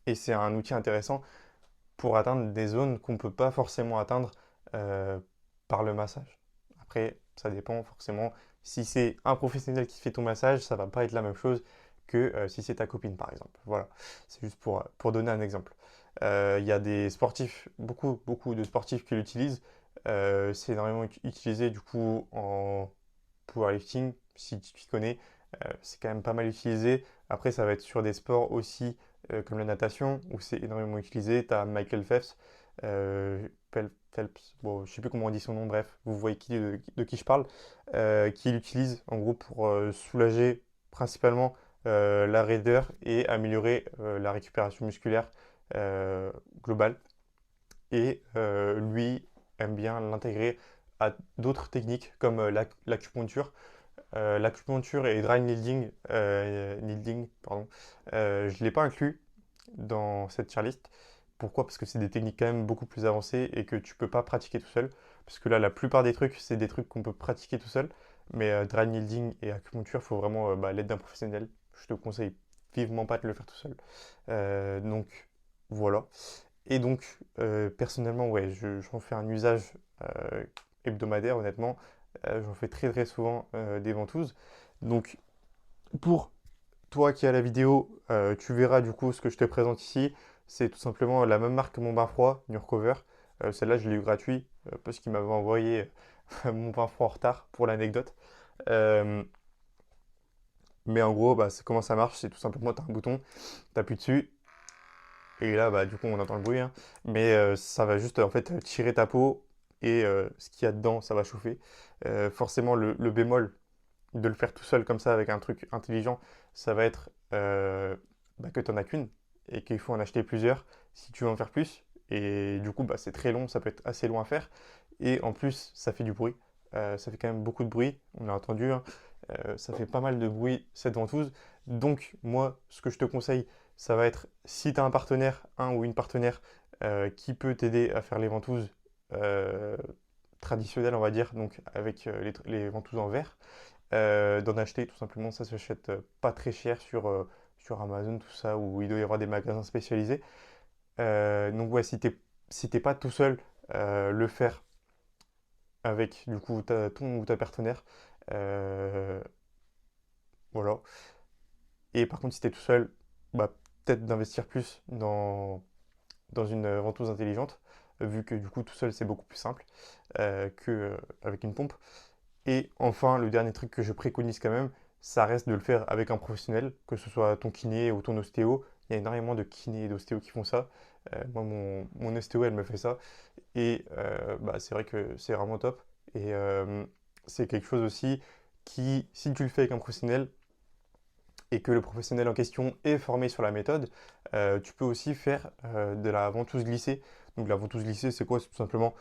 [SPEAKER 1] Et c'est un outil intéressant pour atteindre des zones qu'on ne peut pas forcément atteindre euh, par le massage. Après, ça dépend forcément. Si c'est un professionnel qui fait ton massage, ça va pas être la même chose que si c'est ta copine, par exemple. Voilà, c'est juste pour donner un exemple. Il y a des sportifs, beaucoup de sportifs qui l'utilisent. C'est énormément utilisé du coup en powerlifting, si tu t'y connais. C'est quand même pas mal utilisé. Après, ça va être sur des sports aussi comme la natation, où c'est énormément utilisé. Tu as Michael Phelps, Phelps, bon, je sais plus comment on dit son nom, bref, vous voyez de qui je parle, qui l'utilise en gros pour soulager principalement la raideur et améliorer la récupération musculaire euh, globale. Et lui aime bien l'intégrer à d'autres techniques comme l'acupuncture. L'acupuncture et dry needling, pardon, je ne l'ai pas inclus dans cette tier list. Pourquoi? Parce que c'est des techniques quand même beaucoup plus avancées et que tu peux pas pratiquer tout seul. Parce que là, la plupart des trucs, c'est des trucs qu'on peut pratiquer tout seul. Mais dry needling et acupuncture, il faut vraiment l'aide d'un professionnel. Je te conseille vivement pas de le faire tout seul. Donc voilà. Et donc, personnellement, ouais, j'en fais un usage hebdomadaire, honnêtement. J'en fais très très souvent des ventouses. Donc, pour toi qui as la vidéo, tu verras du coup ce que je te présente ici. C'est tout simplement la même marque que mon bain froid, Nurcover. Celle-là, je l'ai eu gratuit parce qu'il m'avait envoyé mon bain froid en retard pour l'anecdote. Euh, mais en gros, bah, comment ça marche? C'est tout simplement, tu as un bouton, tu appuies dessus. Et là, bah, du coup, on entend le bruit, hein. Mais ça va juste en fait tirer ta peau et ce qu'il y a dedans, ça va chauffer. Forcément, le bémol de le faire tout seul comme ça avec un truc intelligent, ça va être que tu n'en as qu'une et qu'il faut en acheter plusieurs si tu veux en faire plus. Et du coup, bah, c'est très long, ça peut être assez long à faire. Et en plus, ça fait du bruit. Ça fait quand même beaucoup de bruit, on l'a entendu, hein. Ça fait pas mal de bruit cette ventouse. Donc, moi, ce que je te conseille, ça va être si tu as un partenaire, un ou une partenaire qui peut t'aider à faire les ventouses euh, traditionnelles, on va dire, donc avec les ventouses en verre, d'en acheter tout simplement. Ça s'achète pas très cher sur Amazon, tout ça, où il doit y avoir des magasins spécialisés. Donc, ouais, si t'es pas tout seul, le faire avec du coup ton ou ta partenaire. Euh, voilà. Et par contre, si tu es tout seul, bah, peut-être d'investir plus dans une ventouse intelligente, vu que du coup tout seul c'est beaucoup plus simple qu'avec une pompe. Et enfin, le dernier truc que je préconise quand même, ça reste de le faire avec un professionnel, que ce soit ton kiné ou ton ostéo. Il y a énormément de kinés et d'ostéos qui font ça. Moi, mon ostéo, elle me fait ça. Et bah, c'est vrai que c'est vraiment top. Et c'est quelque chose aussi qui, si tu le fais avec un professionnel, et que le professionnel en question est formé sur la méthode, tu peux aussi faire de la ventouse glissée. Donc la ventouse glissée, c'est quoi? C'est tout simplement,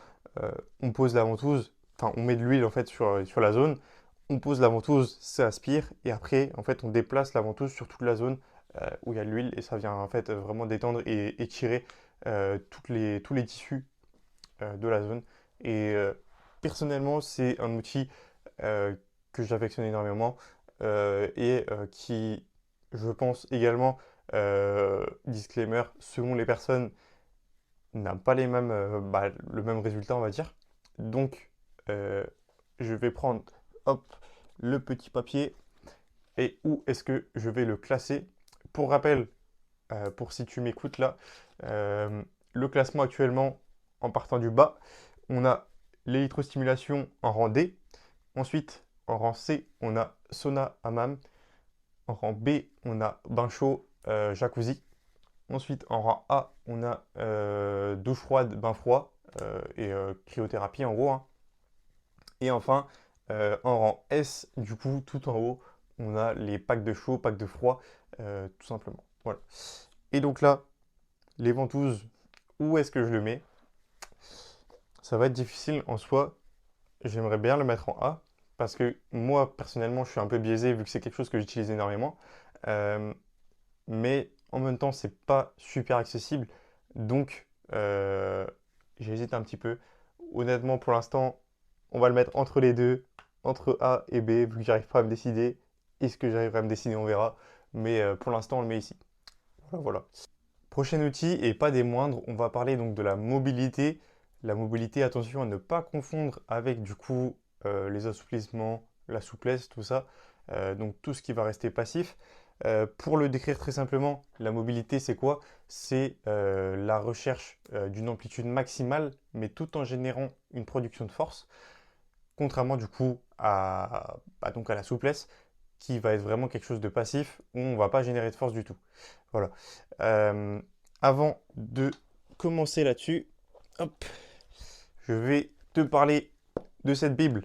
[SPEAKER 1] on pose la ventouse, enfin on met de l'huile en fait sur la zone, on pose la ventouse, ça aspire, et après en fait on déplace la ventouse sur toute la zone où il y a de l'huile, et ça vient en fait vraiment détendre et étirer tous les tissus de la zone. Et personnellement, c'est un outil euh, que j'affectionne énormément et qui, je pense également, disclaimer, selon les personnes, n'a pas le même résultat, on va dire. Donc, euh, je vais prendre, hop, le petit papier et où est-ce que je vais le classer. Pour rappel, pour si tu m'écoutes là, euh, le classement actuellement, en partant du bas, on a l'électrostimulation en rang D. Ensuite, en rang C, on a sauna, hammam. En rang B, on a bain chaud, jacuzzi. Ensuite, en rang A, on a douche froide, bain froid et cryothérapie en gros, hein. Et enfin, en rang S, du coup, tout en haut, on a les packs de chaud, packs de froid, tout simplement. Voilà. Et donc là, les ventouses, où est-ce que je le mets? Ça va être difficile en soi. J'aimerais bien le mettre en A, parce que moi, personnellement, je suis un peu biaisé vu que c'est quelque chose que j'utilise énormément. Euh, mais en même temps, c'est pas super accessible. Donc, j'hésite un petit peu. Honnêtement, pour l'instant, on va le mettre entre les deux, entre A et B, vu que j'arrive pas à me décider. Est-ce que j'arriverai à me décider? On verra. Mais pour l'instant, on le met ici. Voilà, voilà. Prochain outil, et pas des moindres, on va parler donc de la mobilité. La mobilité, attention à ne pas confondre avec du coup les assouplissements, la souplesse, tout ça. Donc tout ce qui va rester passif. Pour le décrire très simplement, la mobilité, c'est quoi? C'est la recherche d'une amplitude maximale, mais tout en générant une production de force, contrairement du coup donc à la souplesse, qui va être vraiment quelque chose de passif, où on ne va pas générer de force du tout. Voilà. Euh, Avant de commencer là-dessus, hop, je vais te parler de cette Bible,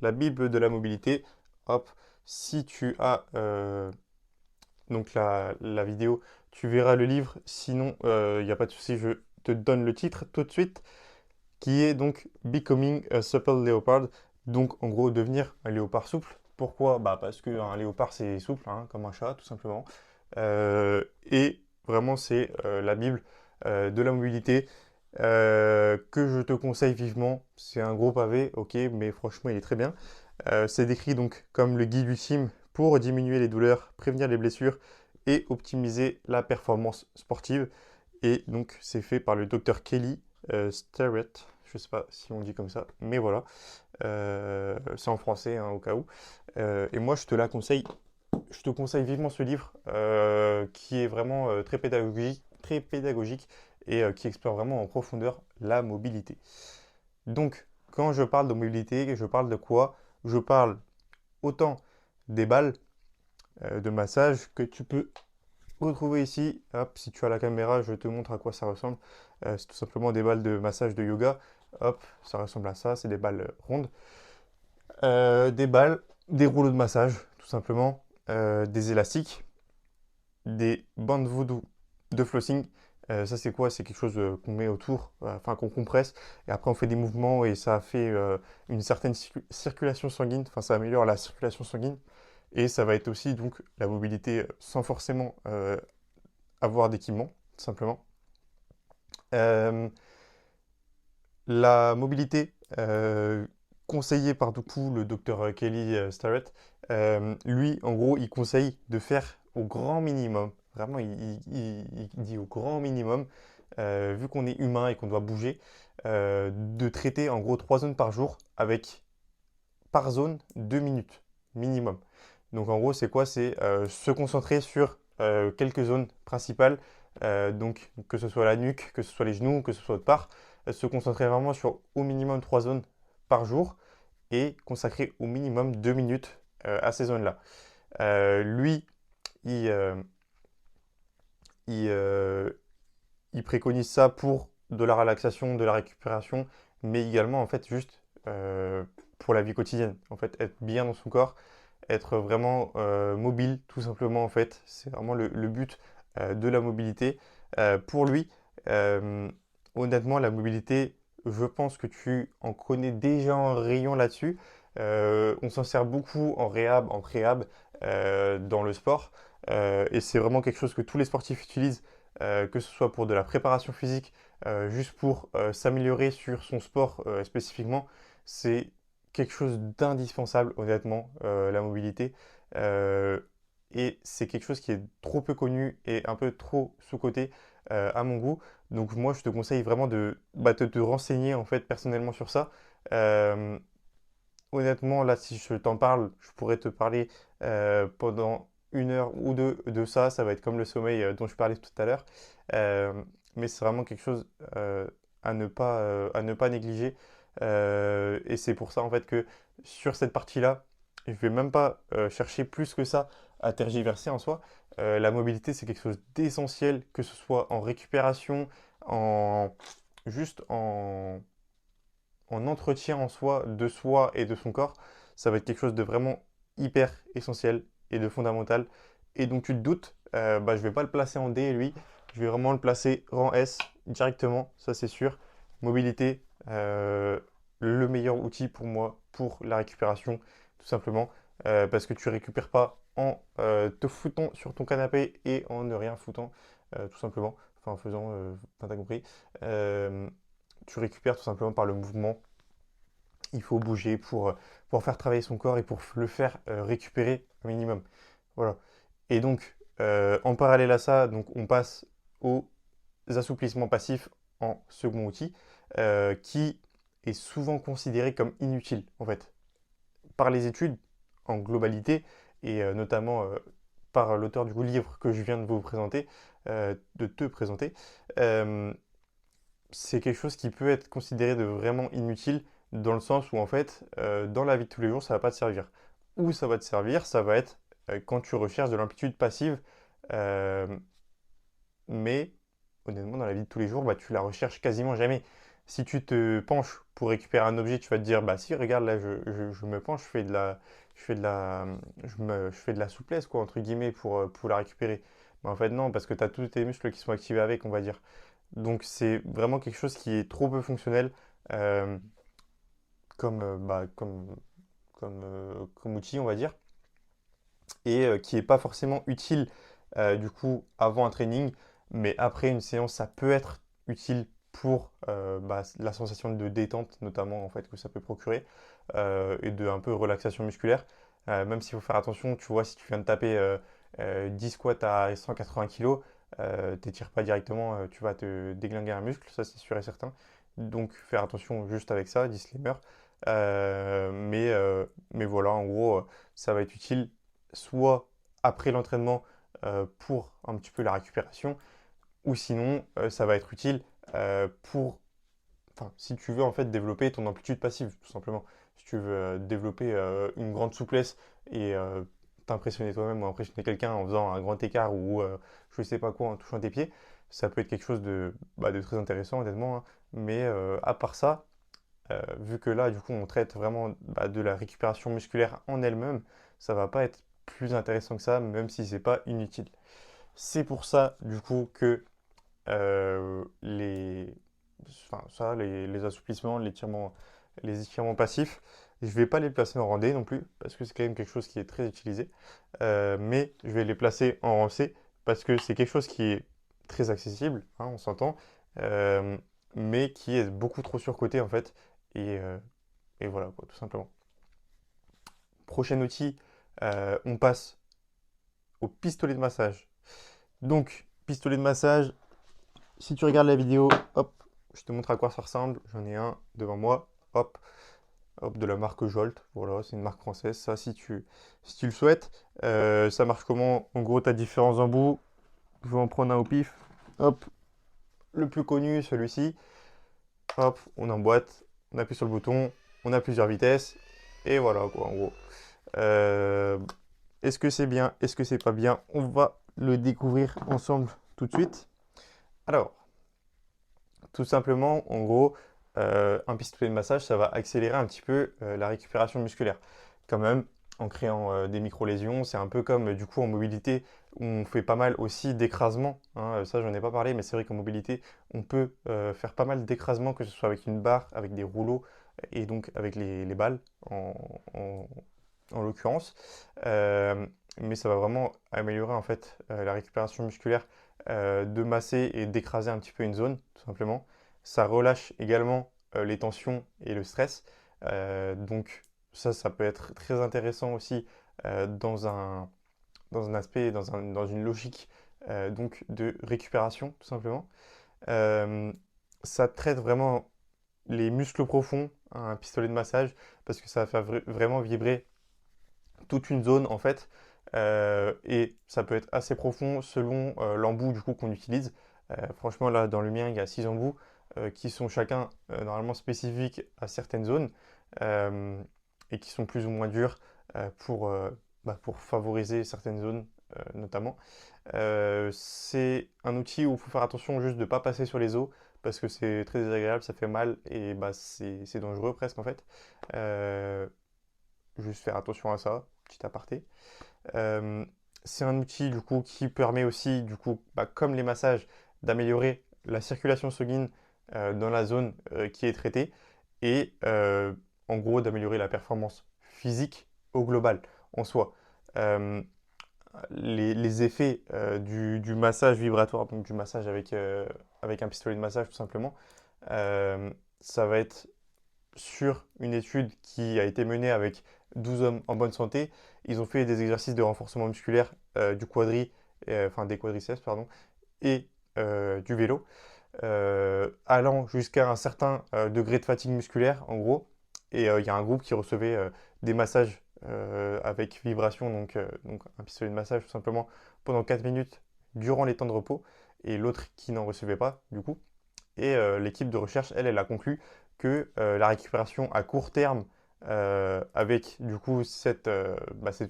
[SPEAKER 1] la Bible de la mobilité. Hop, si tu as donc la vidéo, tu verras le livre. Sinon, il n'y a pas de souci, je te donne le titre tout de suite, qui est donc Becoming a Supple Leopard. Donc, en gros, devenir un léopard souple. Pourquoi? Bah, parce qu'un léopard, c'est souple, hein, comme un chat, tout simplement. Et vraiment, c'est la Bible de la mobilité que je te conseille vivement. C'est un gros pavé, ok, mais franchement, il est très bien. C'est décrit donc comme le guide ultime pour diminuer les douleurs, prévenir les blessures et optimiser la performance sportive. Et donc, c'est fait par le docteur Kelly Starrett. Je ne sais pas si on dit comme ça, mais voilà. C'est en français, hein, au cas où. Et moi, je te la conseille. Je te conseille vivement ce livre qui est vraiment très pédagogique et qui explore vraiment en profondeur la mobilité. Donc, quand je parle de mobilité, je parle de quoi? Je parle autant des balles de massage que tu peux retrouver ici. Hop, si tu as la caméra, je te montre à quoi ça ressemble. C'est tout simplement des balles de massage de yoga. Hop, ça ressemble à ça, c'est des balles rondes. Des balles, des rouleaux de massage, tout simplement, des élastiques, des bandes voodoo de flossing. Ça, c'est quoi? C'est quelque chose qu'on met autour, enfin qu'on compresse, et après on fait des mouvements et ça fait une certaine circulation sanguine, enfin ça améliore la circulation sanguine, et ça va être aussi donc la mobilité sans forcément avoir d'équipement, tout simplement. Euh, la mobilité conseillée par du coup le docteur Kelly Starrett, lui, en gros, il conseille de faire au grand minimum, vraiment, il dit au grand minimum, vu qu'on est humain et qu'on doit bouger, de traiter en gros 3 zones par jour avec par zone 2 minutes minimum. Donc en gros, c'est quoi? C'est se concentrer sur quelques zones principales, donc que ce soit la nuque, que ce soit les genoux, que ce soit autre part, se concentrer vraiment sur au minimum 3 zones par jour et consacrer au minimum 2 minutes à ces zones-là. Lui, il, euh, il, euh, il préconise ça pour de la relaxation, de la récupération, mais également en fait juste pour la vie quotidienne. En fait, être bien dans son corps, être vraiment mobile, tout simplement en fait. C'est vraiment le but de la mobilité. Pour lui, euh, honnêtement, la mobilité, je pense que tu en connais déjà un rayon là-dessus. On s'en sert beaucoup en réhab, en préhab, dans le sport. Et c'est vraiment quelque chose que tous les sportifs utilisent, que ce soit pour de la préparation physique, juste pour s'améliorer sur son sport spécifiquement. C'est quelque chose d'indispensable, honnêtement, la mobilité. Euh, et c'est quelque chose qui est trop peu connu et un peu trop sous-coté à mon goût. Donc moi, je te conseille vraiment de te renseigner en fait personnellement sur ça. Euh, Honnêtement, là, si je t'en parle, je pourrais te parler pendant 1 heure ou 2 de ça. Ça va être comme le sommeil dont je parlais tout à l'heure. Euh, mais c'est vraiment quelque chose à ne pas négliger. Et c'est pour ça, en fait, que sur cette partie-là, je vais même pas chercher plus que ça à tergiverser en soi. La mobilité, c'est quelque chose d'essentiel, que ce soit en récupération, en juste en entretien en soi de soi et de son corps. Ça va être quelque chose de vraiment hyper essentiel et de fondamental. Et donc tu te doutes, bah, je vais pas le placer en D lui, je vais vraiment le placer rang S directement, ça c'est sûr. Mobilité, le meilleur outil pour moi pour la récupération, tout simplement, parce que tu récupères pas en te foutant sur ton canapé et en ne rien foutant, tout simplement, enfin en faisant, enfin, t'as compris. Euh, Tu récupères tout simplement par le mouvement. Il faut bouger pour faire travailler son corps et pour le faire récupérer un minimum. Voilà. Et donc, en parallèle à ça, donc, on passe aux assouplissements passifs en second outil, qui est souvent considéré comme inutile, en fait, par les études en globalité, et notamment par l'auteur du livre que je viens de vous présenter, de te présenter. Euh, c'est quelque chose qui peut être considéré de vraiment inutile dans le sens où en fait, dans la vie de tous les jours, ça va pas te servir. Où ça va te servir, ça va être quand tu recherches de l'amplitude passive, euh, mais honnêtement, dans la vie de tous les jours, bah, tu la recherches quasiment jamais. Si tu te penches pour récupérer un objet, tu vas te dire, bah si, regarde, là, je me penche, je fais de la souplesse, quoi, entre guillemets, pour la récupérer. Mais en fait, non, parce que tu as tous tes muscles qui sont activés avec, on va dire. Donc c'est vraiment quelque chose qui est trop peu fonctionnel euh, comme outil, on va dire, et qui n'est pas forcément utile du coup avant un training, mais après une séance, ça peut être utile pour la sensation de détente notamment en fait que ça peut procurer et de un peu relaxation musculaire. Même s'il faut faire attention, tu vois, si tu viens de taper 10 squats à 180 kg, t'étires pas directement, tu vas te déglinguer un muscle, ça c'est sûr et certain. Donc faire attention juste avec ça, disclaimer. Mais voilà, en gros, ça va être utile soit après l'entraînement pour un petit peu la récupération, ou sinon ça va être utile pour, enfin, si tu veux en fait développer ton amplitude passive, tout simplement. Si tu veux développer une grande souplesse et t'impressionner toi-même ou impressionner quelqu'un en faisant un grand écart ou je sais pas quoi en touchant tes pieds, ça peut être quelque chose de très intéressant honnêtement, hein. Mais à part ça, vu que là, du coup, on traite vraiment de la récupération musculaire en elle-même, ça va pas être plus intéressant que ça, même si c'est pas inutile. C'est pour ça, du coup, que les assouplissements, les étirements passifs, je vais pas les placer en rang D non plus, parce que c'est quand même quelque chose qui est très utilisé. Mais je vais les placer en rang C, parce que c'est quelque chose qui est très accessible, hein, on s'entend, euh, mais qui est beaucoup trop surcoté en fait. Et, euh, et voilà, quoi, tout simplement. Prochain outil, on passe au pistolet de massage. Donc, pistolet de massage, si tu regardes la vidéo, hop, je te montre à quoi ça ressemble. J'en ai un devant moi, hop, hop, de la marque Jolt. Voilà, c'est une marque française. Ça, si tu le souhaites, ça marche comment? En gros, tu as différents embouts. Je vais en prendre un au pif. Hop, le plus connu, celui-ci. Hop, on emboîte, on appuie sur le bouton, on a plusieurs vitesses. Et voilà, quoi, en gros. Euh, Est-ce que c'est bien? Est-ce que c'est pas bien? On va le découvrir ensemble tout de suite. Alors, tout simplement, en gros, un pistolet de massage, ça va accélérer un petit peu la récupération musculaire. Quand même, en créant des micro-lésions, c'est un peu comme du coup en mobilité, où on fait pas mal aussi d'écrasement, hein. Ça, j'en ai pas parlé, mais c'est vrai qu'en mobilité, on peut faire pas mal d'écrasement, que ce soit avec une barre, avec des rouleaux, et donc avec les balles en, en l'occurrence. Euh, mais ça va vraiment améliorer en fait la récupération musculaire, de masser et d'écraser un petit peu une zone, tout simplement. Ça relâche également les tensions et le stress. Donc ça peut être très intéressant aussi dans un aspect, dans une logique donc de récupération, tout simplement. Euh, Ça traite vraiment les muscles profonds, hein, un pistolet de massage, parce que ça va faire vraiment vibrer toute une zone en fait. Et ça peut être assez profond selon l'embout du coup qu'on utilise. Franchement là dans le mien il y a 6 embouts qui sont chacun normalement spécifiques à certaines zones euh, et qui sont plus ou moins durs. pour favoriser certaines zones notamment. C'est un outil où il faut faire attention juste de ne pas passer sur les os parce que c'est très désagréable, ça fait mal et bah, c'est dangereux presque en fait. Euh, Juste faire attention à ça, petit aparté. Euh, c'est un outil du coup qui permet aussi, du coup, bah, comme les massages, d'améliorer la circulation sanguine dans la zone qui est traitée et en gros d'améliorer la performance physique au global en soi. Euh, les effets du massage vibratoire, donc du massage avec un pistolet de massage tout simplement, euh, ça va être sur une étude qui a été menée avec 12 hommes en bonne santé. Ils ont fait des exercices de renforcement musculaire enfin des quadriceps, pardon, et du vélo, allant jusqu'à un certain degré de fatigue musculaire, en gros. Et il y a un groupe qui recevait des massages avec vibration, donc un pistolet de massage tout simplement, pendant 4 minutes durant les temps de repos, et l'autre qui n'en recevait pas, du coup. Et l'équipe de recherche, elle a conclu que la récupération à court terme, avec du coup cet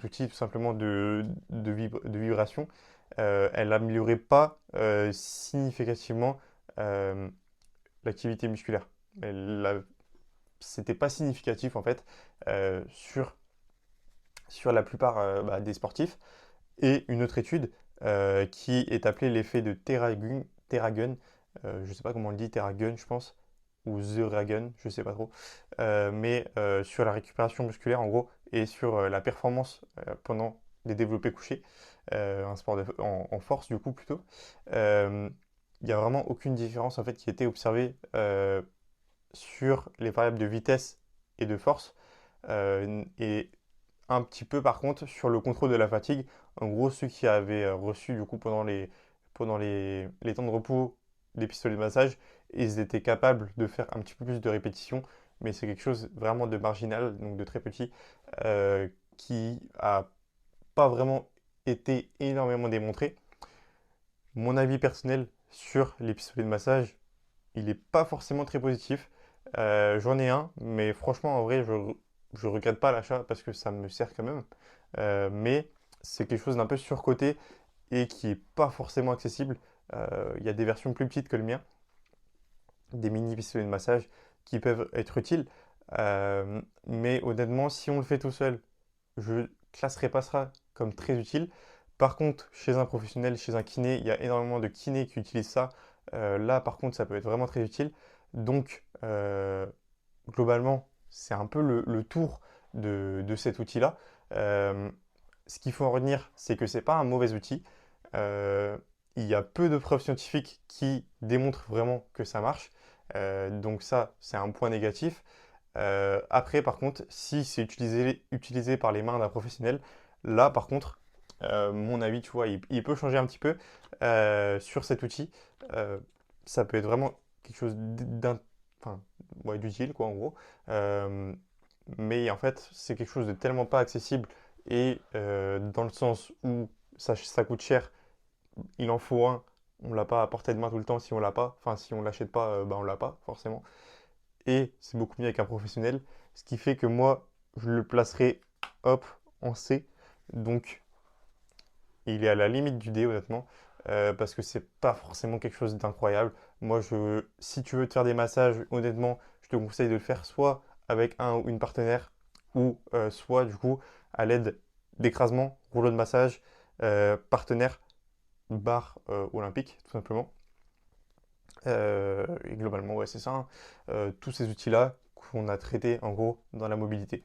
[SPEAKER 1] outil tout simplement de vibration, elle n'améliorait pas significativement euh, l'activité musculaire. C'était pas significatif en fait sur la plupart des sportifs. Et une autre étude qui est appelée l'effet de Theragun, je ne sais pas comment on le dit, Theragun je pense, ou Theragun, je ne sais pas trop, mais sur la récupération musculaire en gros, et sur la performance pendant des développés couchés, un sport en force du coup plutôt. Euh, Il n'y a vraiment aucune différence en fait qui a été observée sur les variables de vitesse et de force. Et un petit peu par contre sur le contrôle de la fatigue. En gros, ceux qui avaient reçu du coup pendant les temps de repos des pistolets de massage, ils étaient capables de faire un petit peu plus de répétitions, mais c'est quelque chose vraiment de marginal, donc de très petit, qui a pas vraiment été énormément démontré. Mon avis personnel sur les pistolets de massage, il n'est pas forcément très positif. J'en ai un, mais franchement, en vrai, je regrette pas l'achat parce que ça me sert quand même. Mais c'est quelque chose d'un peu surcoté et qui n'est pas forcément accessible. Il y a des versions plus petites que le mien, des mini pistolets de massage qui peuvent être utiles. Mais honnêtement, si on le fait tout seul, je classerai pas ça comme très utile. Par contre, chez un professionnel, chez un kiné, il y a énormément de kinés qui utilisent ça. Là, par contre, ça peut être vraiment très utile. Donc, globalement, c'est un peu le tour de cet outil-là. Euh, Ce qu'il faut en retenir, c'est que c'est pas un mauvais outil. Euh, il y a peu de preuves scientifiques qui démontrent vraiment que ça marche. Donc ça, c'est un point négatif. Après, par contre, si c'est utilisé par les mains d'un professionnel, là, par contre, mon avis, tu vois, il peut changer un petit peu sur cet outil. Euh, Ça peut être vraiment quelque chose enfin, ouais, d'utile, quoi, en gros. Euh, mais en fait, c'est quelque chose de tellement pas accessible et dans le sens où ça coûte cher, il en faut un. On l'a pas à portée de main tout le temps si on l'a pas. Enfin, si on l'achète pas, bah, on l'a pas, forcément et c'est beaucoup mieux avec un professionnel. Ce qui fait que moi, je le placerai hop en C. Donc, il est à la limite du D, honnêtement, parce que c'est pas forcément quelque chose d'incroyable. Moi, si tu veux te faire des massages, honnêtement, je te conseille de le faire soit avec un ou une partenaire, ou soit du coup à l'aide d'écrasement, rouleau de massage, partenaire, barre olympique, tout simplement. Et globalement, ouais, c'est ça, hein. Tous ces outils-là qu'on a traités en gros dans la mobilité,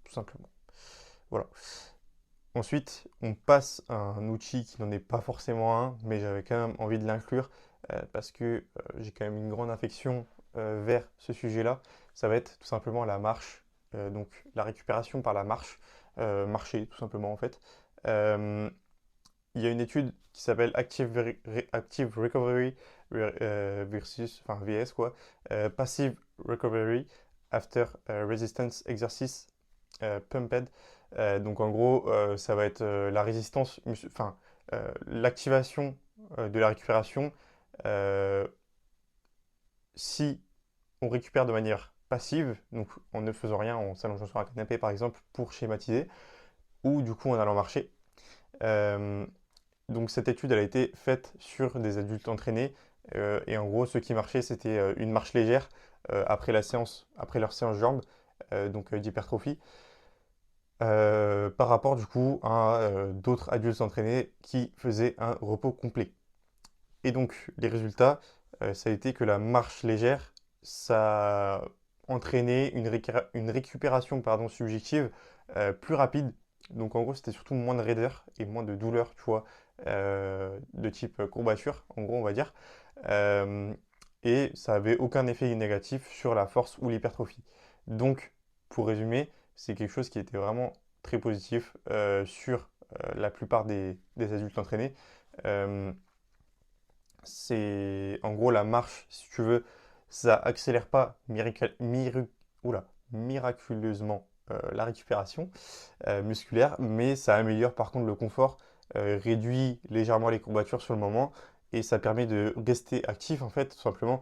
[SPEAKER 1] tout simplement. Voilà. Ensuite, on passe à un outil qui n'en est pas forcément un, mais j'avais quand même envie de l'inclure parce que j'ai quand même une grande affection vers ce sujet-là. Ça va être tout simplement la marche, donc la récupération par la marche, marcher tout simplement en fait. Euh, il y a une étude qui s'appelle Active Recovery enfin VS quoi, Passive Recovery After Resistance Exercise Pumped. Donc en gros, ça va être la résistance, enfin l'activation de la récupération euh, si on récupère de manière passive, donc en ne faisant rien, en s'allongeant sur un canapé par exemple, pour schématiser, ou du coup en allant marcher. Euh, donc cette étude, elle a été faite sur des adultes entraînés, et en gros, ceux qui marchaient, c'était une marche légère après la séance, après leur séance jambes, donc d'hypertrophie, par rapport du coup à d'autres adultes entraînés qui faisaient un repos complet. Et donc les résultats, ça a été que la marche légère, ça a entraîné une récupération pardon, subjective plus rapide. Donc en gros, c'était surtout moins de raideur et moins de douleur, tu vois, de type courbature, en gros, on va dire. Euh, et ça avait aucun effet négatif sur la force ou l'hypertrophie. Donc, pour résumer, c'est quelque chose qui était vraiment très positif sur la plupart des adultes entraînés. Euh, c'est en gros la marche, si tu veux, ça accélère pas miraculeusement la récupération musculaire, mais ça améliore par contre le confort, réduit légèrement les courbatures sur le moment et ça permet de rester actif en fait, tout simplement,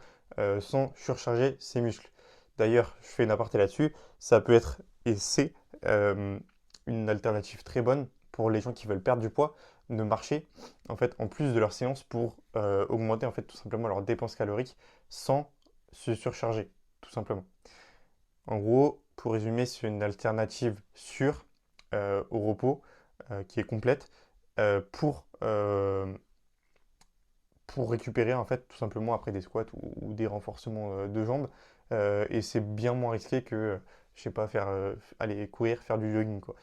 [SPEAKER 1] sans surcharger ses muscles. D'ailleurs, je fais une aparté là-dessus, ça peut être et c'est euh, une alternative très bonne pour les gens qui veulent perdre du poids, de marcher en fait en plus de leur séance pour augmenter en fait tout simplement leurs dépenses caloriques sans se surcharger, tout simplement. En gros, pour résumer, c'est une alternative sûre au repos qui est complète euh, pour, euh, pour récupérer en fait tout simplement après des squats ou des renforcements de jambes. Et c'est bien moins risqué que, je sais pas, aller courir, faire du jogging, quoi.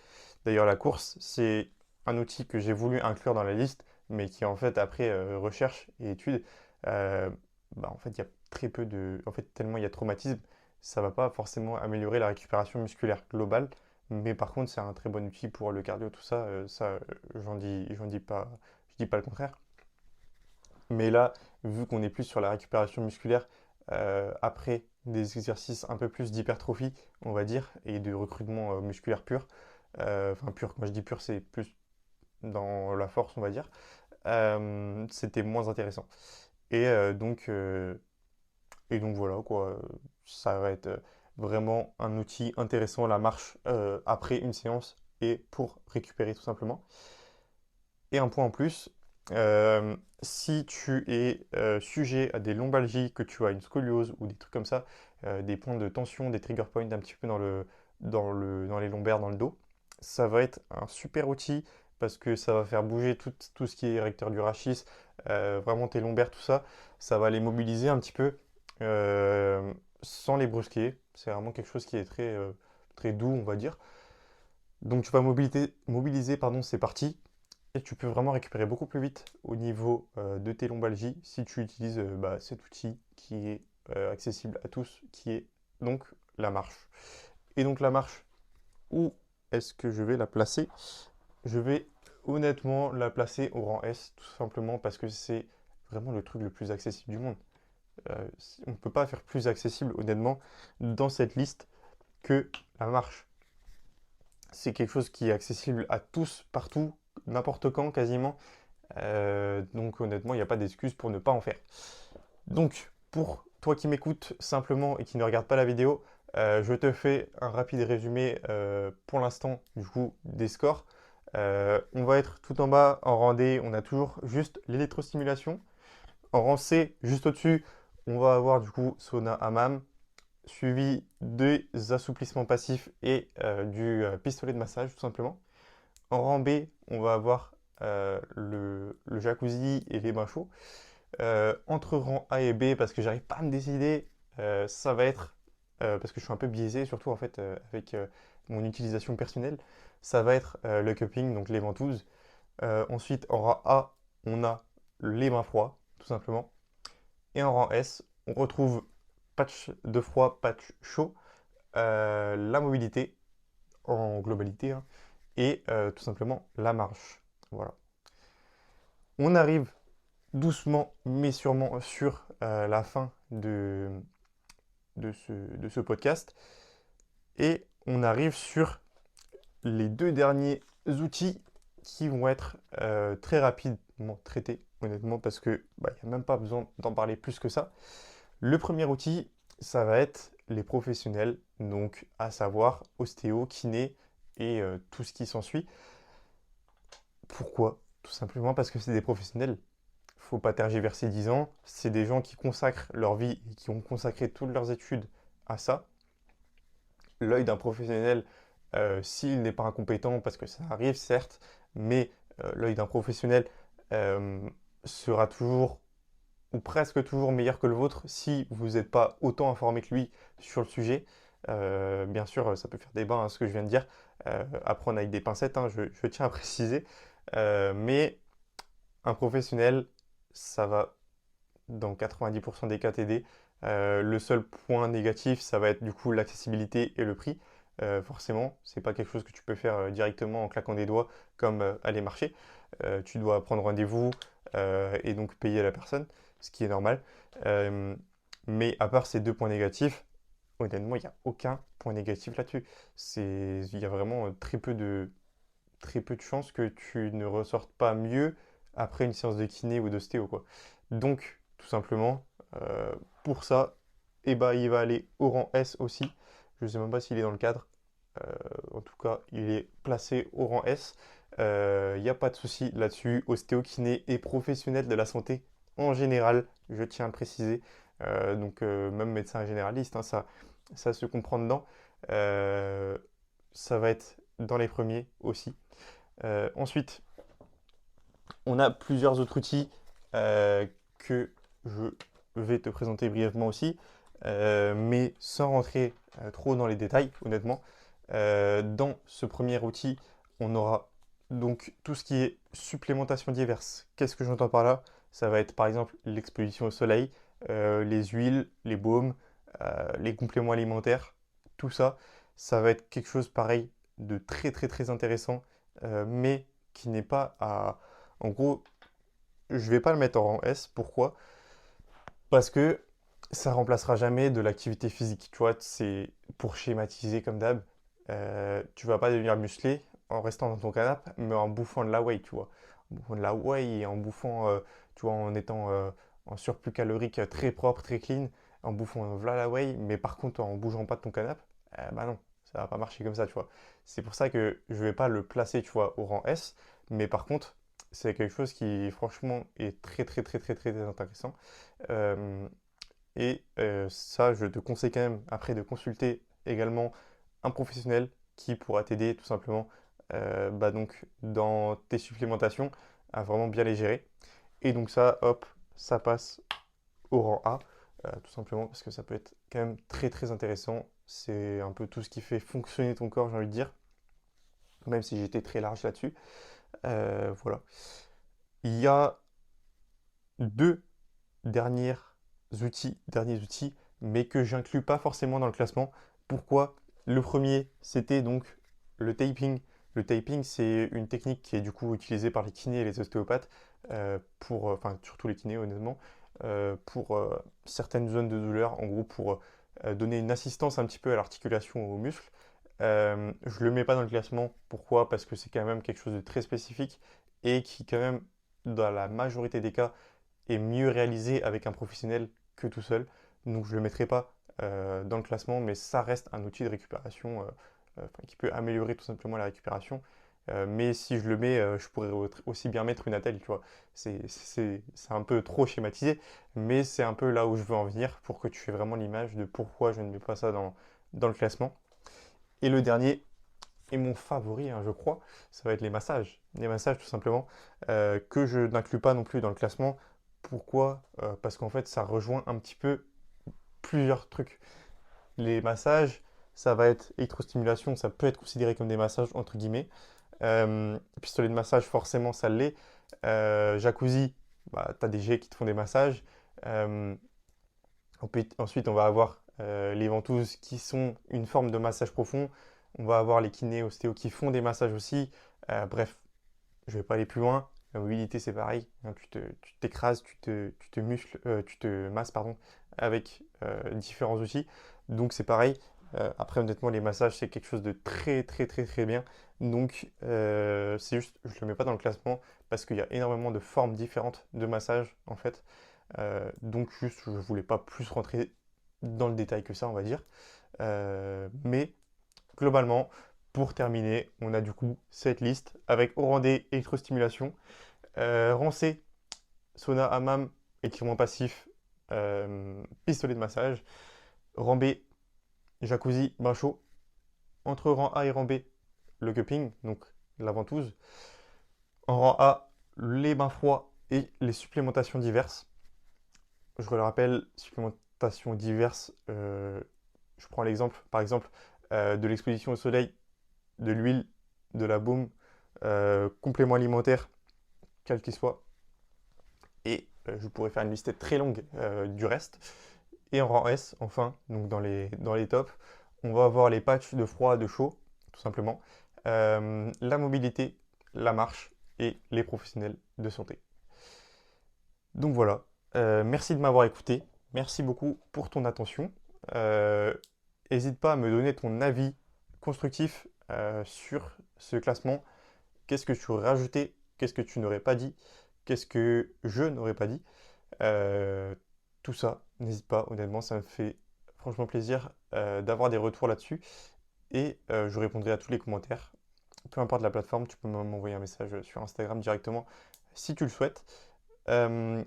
[SPEAKER 1] D'ailleurs, la course, c'est un outil que j'ai voulu inclure dans la liste, mais qui en fait, après recherche et études, euh, en fait, il y a très peu de... En fait, tellement il y a de traumatisme, ça va pas forcément améliorer la récupération musculaire globale, mais par contre, c'est un très bon outil pour le cardio, tout ça, je dis pas le contraire. Mais là, vu qu'on est plus sur la récupération musculaire après des exercices un peu plus d'hypertrophie, on va dire, et de recrutement musculaire pur, enfin pur, quand je dis pur, c'est plus dans la force, on va dire, c'était moins intéressant. Et, euh, donc, euh, et donc voilà, quoi, ça va être vraiment un outil intéressant, la marche après une séance et pour récupérer tout simplement. Et un point en plus, si tu es sujet à des lombalgies, que tu as une scoliose ou des trucs comme ça, des points de tension, des trigger points un petit peu dans les lombaires, dans le dos, ça va être un super outil parce que ça va faire bouger tout ce qui est recteur du rachis, vraiment tes lombaires, tout ça, ça va les mobiliser un petit peu sans les brusquer. C'est vraiment quelque chose qui est très doux, on va dire. Donc tu vas mobiliser pardon, ces parties et tu peux vraiment récupérer beaucoup plus vite au niveau de tes lombalgies si tu utilises cet outil qui est accessible à tous, qui est donc la marche. Et donc la marche, où est-ce que je vais la placer? Je vais honnêtement la placer au rang S, tout simplement parce que c'est vraiment le truc le plus accessible du monde. On ne peut pas faire plus accessible, honnêtement, dans cette liste que la marche. C'est quelque chose qui est accessible à tous, partout, n'importe quand, quasiment. Donc honnêtement, il n'y a pas d'excuse pour ne pas en faire. Donc, pour toi qui m'écoutes simplement et qui ne regarde pas la vidéo, je te fais un rapide résumé pour l'instant du coup des scores. On va être tout en bas en rang D, on a toujours juste l'électrostimulation. En rang C, juste au-dessus, on va avoir du coup sauna hammam, suivi des assouplissements passifs et du pistolet de massage tout simplement. En rang B, on va avoir le jacuzzi et les bains chauds. Entre rang A et B, parce que j'arrive pas à me décider, ça va être, parce que je suis un peu biaisé, surtout en fait avec mon utilisation personnelle, ça va être le cupping, donc les ventouses. Ensuite, en rang A, on a les bains froids, tout simplement. Et en rang S, on retrouve patch de froid, patch chaud, la mobilité en globalité, hein, et tout simplement la marche. Voilà. On arrive doucement mais sûrement sur la fin de ce podcast et on arrive sur les deux derniers outils qui vont être très rapidement traités, honnêtement, parce que il n'y a même pas besoin d'en parler plus que ça. Le premier outil, ça va être les professionnels, donc à savoir ostéo, kiné et tout ce qui s'ensuit. Pourquoi? Tout simplement parce que c'est des professionnels. Faut pas tergiverser 10 ans. C'est des gens qui consacrent leur vie et qui ont consacré toutes leurs études à ça. L'œil d'un professionnel, s'il n'est pas incompétent, parce que ça arrive certes, mais l'œil d'un professionnel euh, sera toujours ou presque toujours meilleur que le vôtre si vous n'êtes pas autant informé que lui sur le sujet. Bien sûr, ça peut faire débat, hein, ce que je viens de dire. À prendre avec des pincettes, hein, je tiens à préciser. Mais un professionnel, ça va dans 90% des cas t'aider. Le seul point négatif, ça va être du coup l'accessibilité et le prix. Forcément, c'est pas quelque chose que tu peux faire directement en claquant des doigts comme aller marcher. Tu dois prendre rendez-vous et donc payer la personne, ce qui est normal. Euh, mais à part ces deux points négatifs, honnêtement, il n'y a aucun point négatif là-dessus. Il y a vraiment très peu de chances que tu ne ressortes pas mieux après une séance de kiné ou d'ostéo, quoi. Donc, tout simplement, pour ça, eh ben, il va aller au rang S aussi. Je ne sais même pas s'il est dans le cadre. En tout cas, il est placé au rang S. Il n'y a pas de souci là-dessus. Ostéo, kiné et professionnel de la santé en général, je tiens à le préciser. Même médecin généraliste, hein, ça se comprend dedans. Euh, Ça va être dans les premiers aussi. Ensuite, on a plusieurs autres outils que je vais te présenter brièvement aussi, mais sans rentrer trop dans les détails, honnêtement. Dans ce premier outil, on aura donc tout ce qui est supplémentation diverse. Qu'est-ce que j'entends par là? Ça va être par exemple l'exposition au soleil, les huiles, les baumes, les compléments alimentaires, tout ça. Ça va être quelque chose pareil de très très très intéressant, mais qui n'est pas à... En gros, je vais pas le mettre en rang S. Pourquoi? Parce que ça remplacera jamais de l'activité physique. Tu vois, c'est pour schématiser comme d'hab. Tu vas pas devenir musclé en restant dans ton canapé, mais en bouffant de la whey, tu vois. En bouffant de la whey et en bouffant, tu vois, en étant en surplus calorique très propre, très clean, en bouffant v'là la whey, mais par contre en bougeant pas de ton canapé, bah non, ça va pas marcher comme ça, tu vois. C'est pour ça que je vais pas le placer, tu vois, au rang S, mais par contre, c'est quelque chose qui, franchement, est très, très, très, très, très, très intéressant. Euh, Ça, je te conseille quand même, après, de consulter également un professionnel qui pourra t'aider tout simplement donc, dans tes supplémentations à vraiment bien les gérer. Et donc ça, hop, ça passe au rang A, tout simplement parce que ça peut être quand même très très intéressant. C'est un peu tout ce qui fait fonctionner ton corps, j'ai envie de dire, même si j'étais très large là-dessus. Voilà. Il y a deux derniers outils, mais que j'inclus pas forcément dans le classement. Pourquoi? Le premier, c'était donc le taping. Le taping, c'est une technique qui est du coup utilisée par les kinés et les ostéopathes, enfin surtout les kinés honnêtement, pour certaines zones de douleur, en gros pour donner une assistance un petit peu à l'articulation aux muscles. Je le mets pas dans le classement. Pourquoi? Parce que c'est quand même quelque chose de très spécifique et qui quand même, dans la majorité des cas, est mieux réalisé avec un professionnel que tout seul. Donc je ne le mettrai pas dans le classement, mais ça reste un outil de récupération qui peut améliorer tout simplement la récupération. Mais si je le mets, je pourrais aussi bien mettre une attelle, tu vois. C'est un peu trop schématisé, mais c'est un peu là où je veux en venir pour que tu aies vraiment l'image de pourquoi je ne mets pas ça dans le classement. Et le dernier, et mon favori, hein, je crois, ça va être les massages. Les massages, tout simplement, que je n'inclus pas non plus dans le classement. Pourquoi? Parce qu'en fait, ça rejoint un petit peu plusieurs trucs. Les massages, ça va être électrostimulation, ça peut être considéré comme des massages, entre guillemets. Pistolet de massage, forcément, ça l'est. Jacuzzi, bah, tu as des jets qui te font des massages. Euh, Ensuite, on va avoir les ventouses qui sont une forme de massage profond. On va avoir les kinés, ostéos qui font des massages aussi. Bref, je ne vais pas aller plus loin. La mobilité, c'est pareil, hein. Tu t'écrases, tu te muscles, tu te masses, pardon, avec différents outils. Donc c'est pareil. Après, honnêtement, les massages, c'est quelque chose de très, très, très, très bien. Donc, c'est juste, je ne le mets pas dans le classement parce qu'il y a énormément de formes différentes de massage, en fait. Donc juste, je voulais pas plus rentrer dans le détail que ça, on va dire. Mais globalement, pour terminer, on a du coup cette liste avec Orandé, électrostimulation, Rancé, sauna, hammam, étirement passif, pistolet de massage, rang B, jacuzzi, bain chaud. Entre rang A et rang B, le cupping, donc la ventouse. En rang A, les bains froids et les supplémentations diverses. Je le rappelle, supplémentations diverses, je prends l'exemple, par exemple, de l'exposition au soleil, de l'huile, de la baume, complément alimentaire, quel qu'il soit. Et je pourrais faire une liste très longue du reste. Et en rang S, enfin, donc dans les tops, on va avoir les patchs de froid, de chaud, tout simplement, la mobilité, la marche et les professionnels de santé. Donc voilà, merci de m'avoir écouté, merci beaucoup pour ton attention. N'hésite pas à me donner ton avis constructif sur ce classement. Qu'est-ce que tu aurais rajouté? Qu'est-ce que tu n'aurais pas dit? Qu'est-ce que je n'aurais pas dit? Euh, Tout ça, n'hésite pas, honnêtement, ça me fait franchement plaisir d'avoir des retours là-dessus. Et je répondrai à tous les commentaires. Peu importe la plateforme, tu peux m'envoyer un message sur Instagram directement si tu le souhaites. Euh,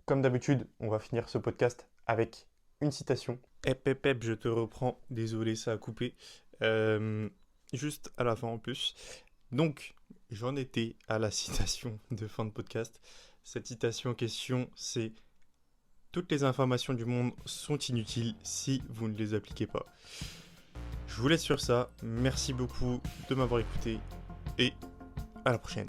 [SPEAKER 1] Comme d'habitude, on va finir ce podcast avec une citation. Hep, je te reprends. Désolé, ça a coupé. Juste à la fin en plus. Donc, j'en étais à la citation de fin de podcast. Cette citation en question, c'est: toutes les informations du monde sont inutiles si vous ne les appliquez pas. Je vous laisse sur ça. Merci beaucoup de m'avoir écouté et à la prochaine.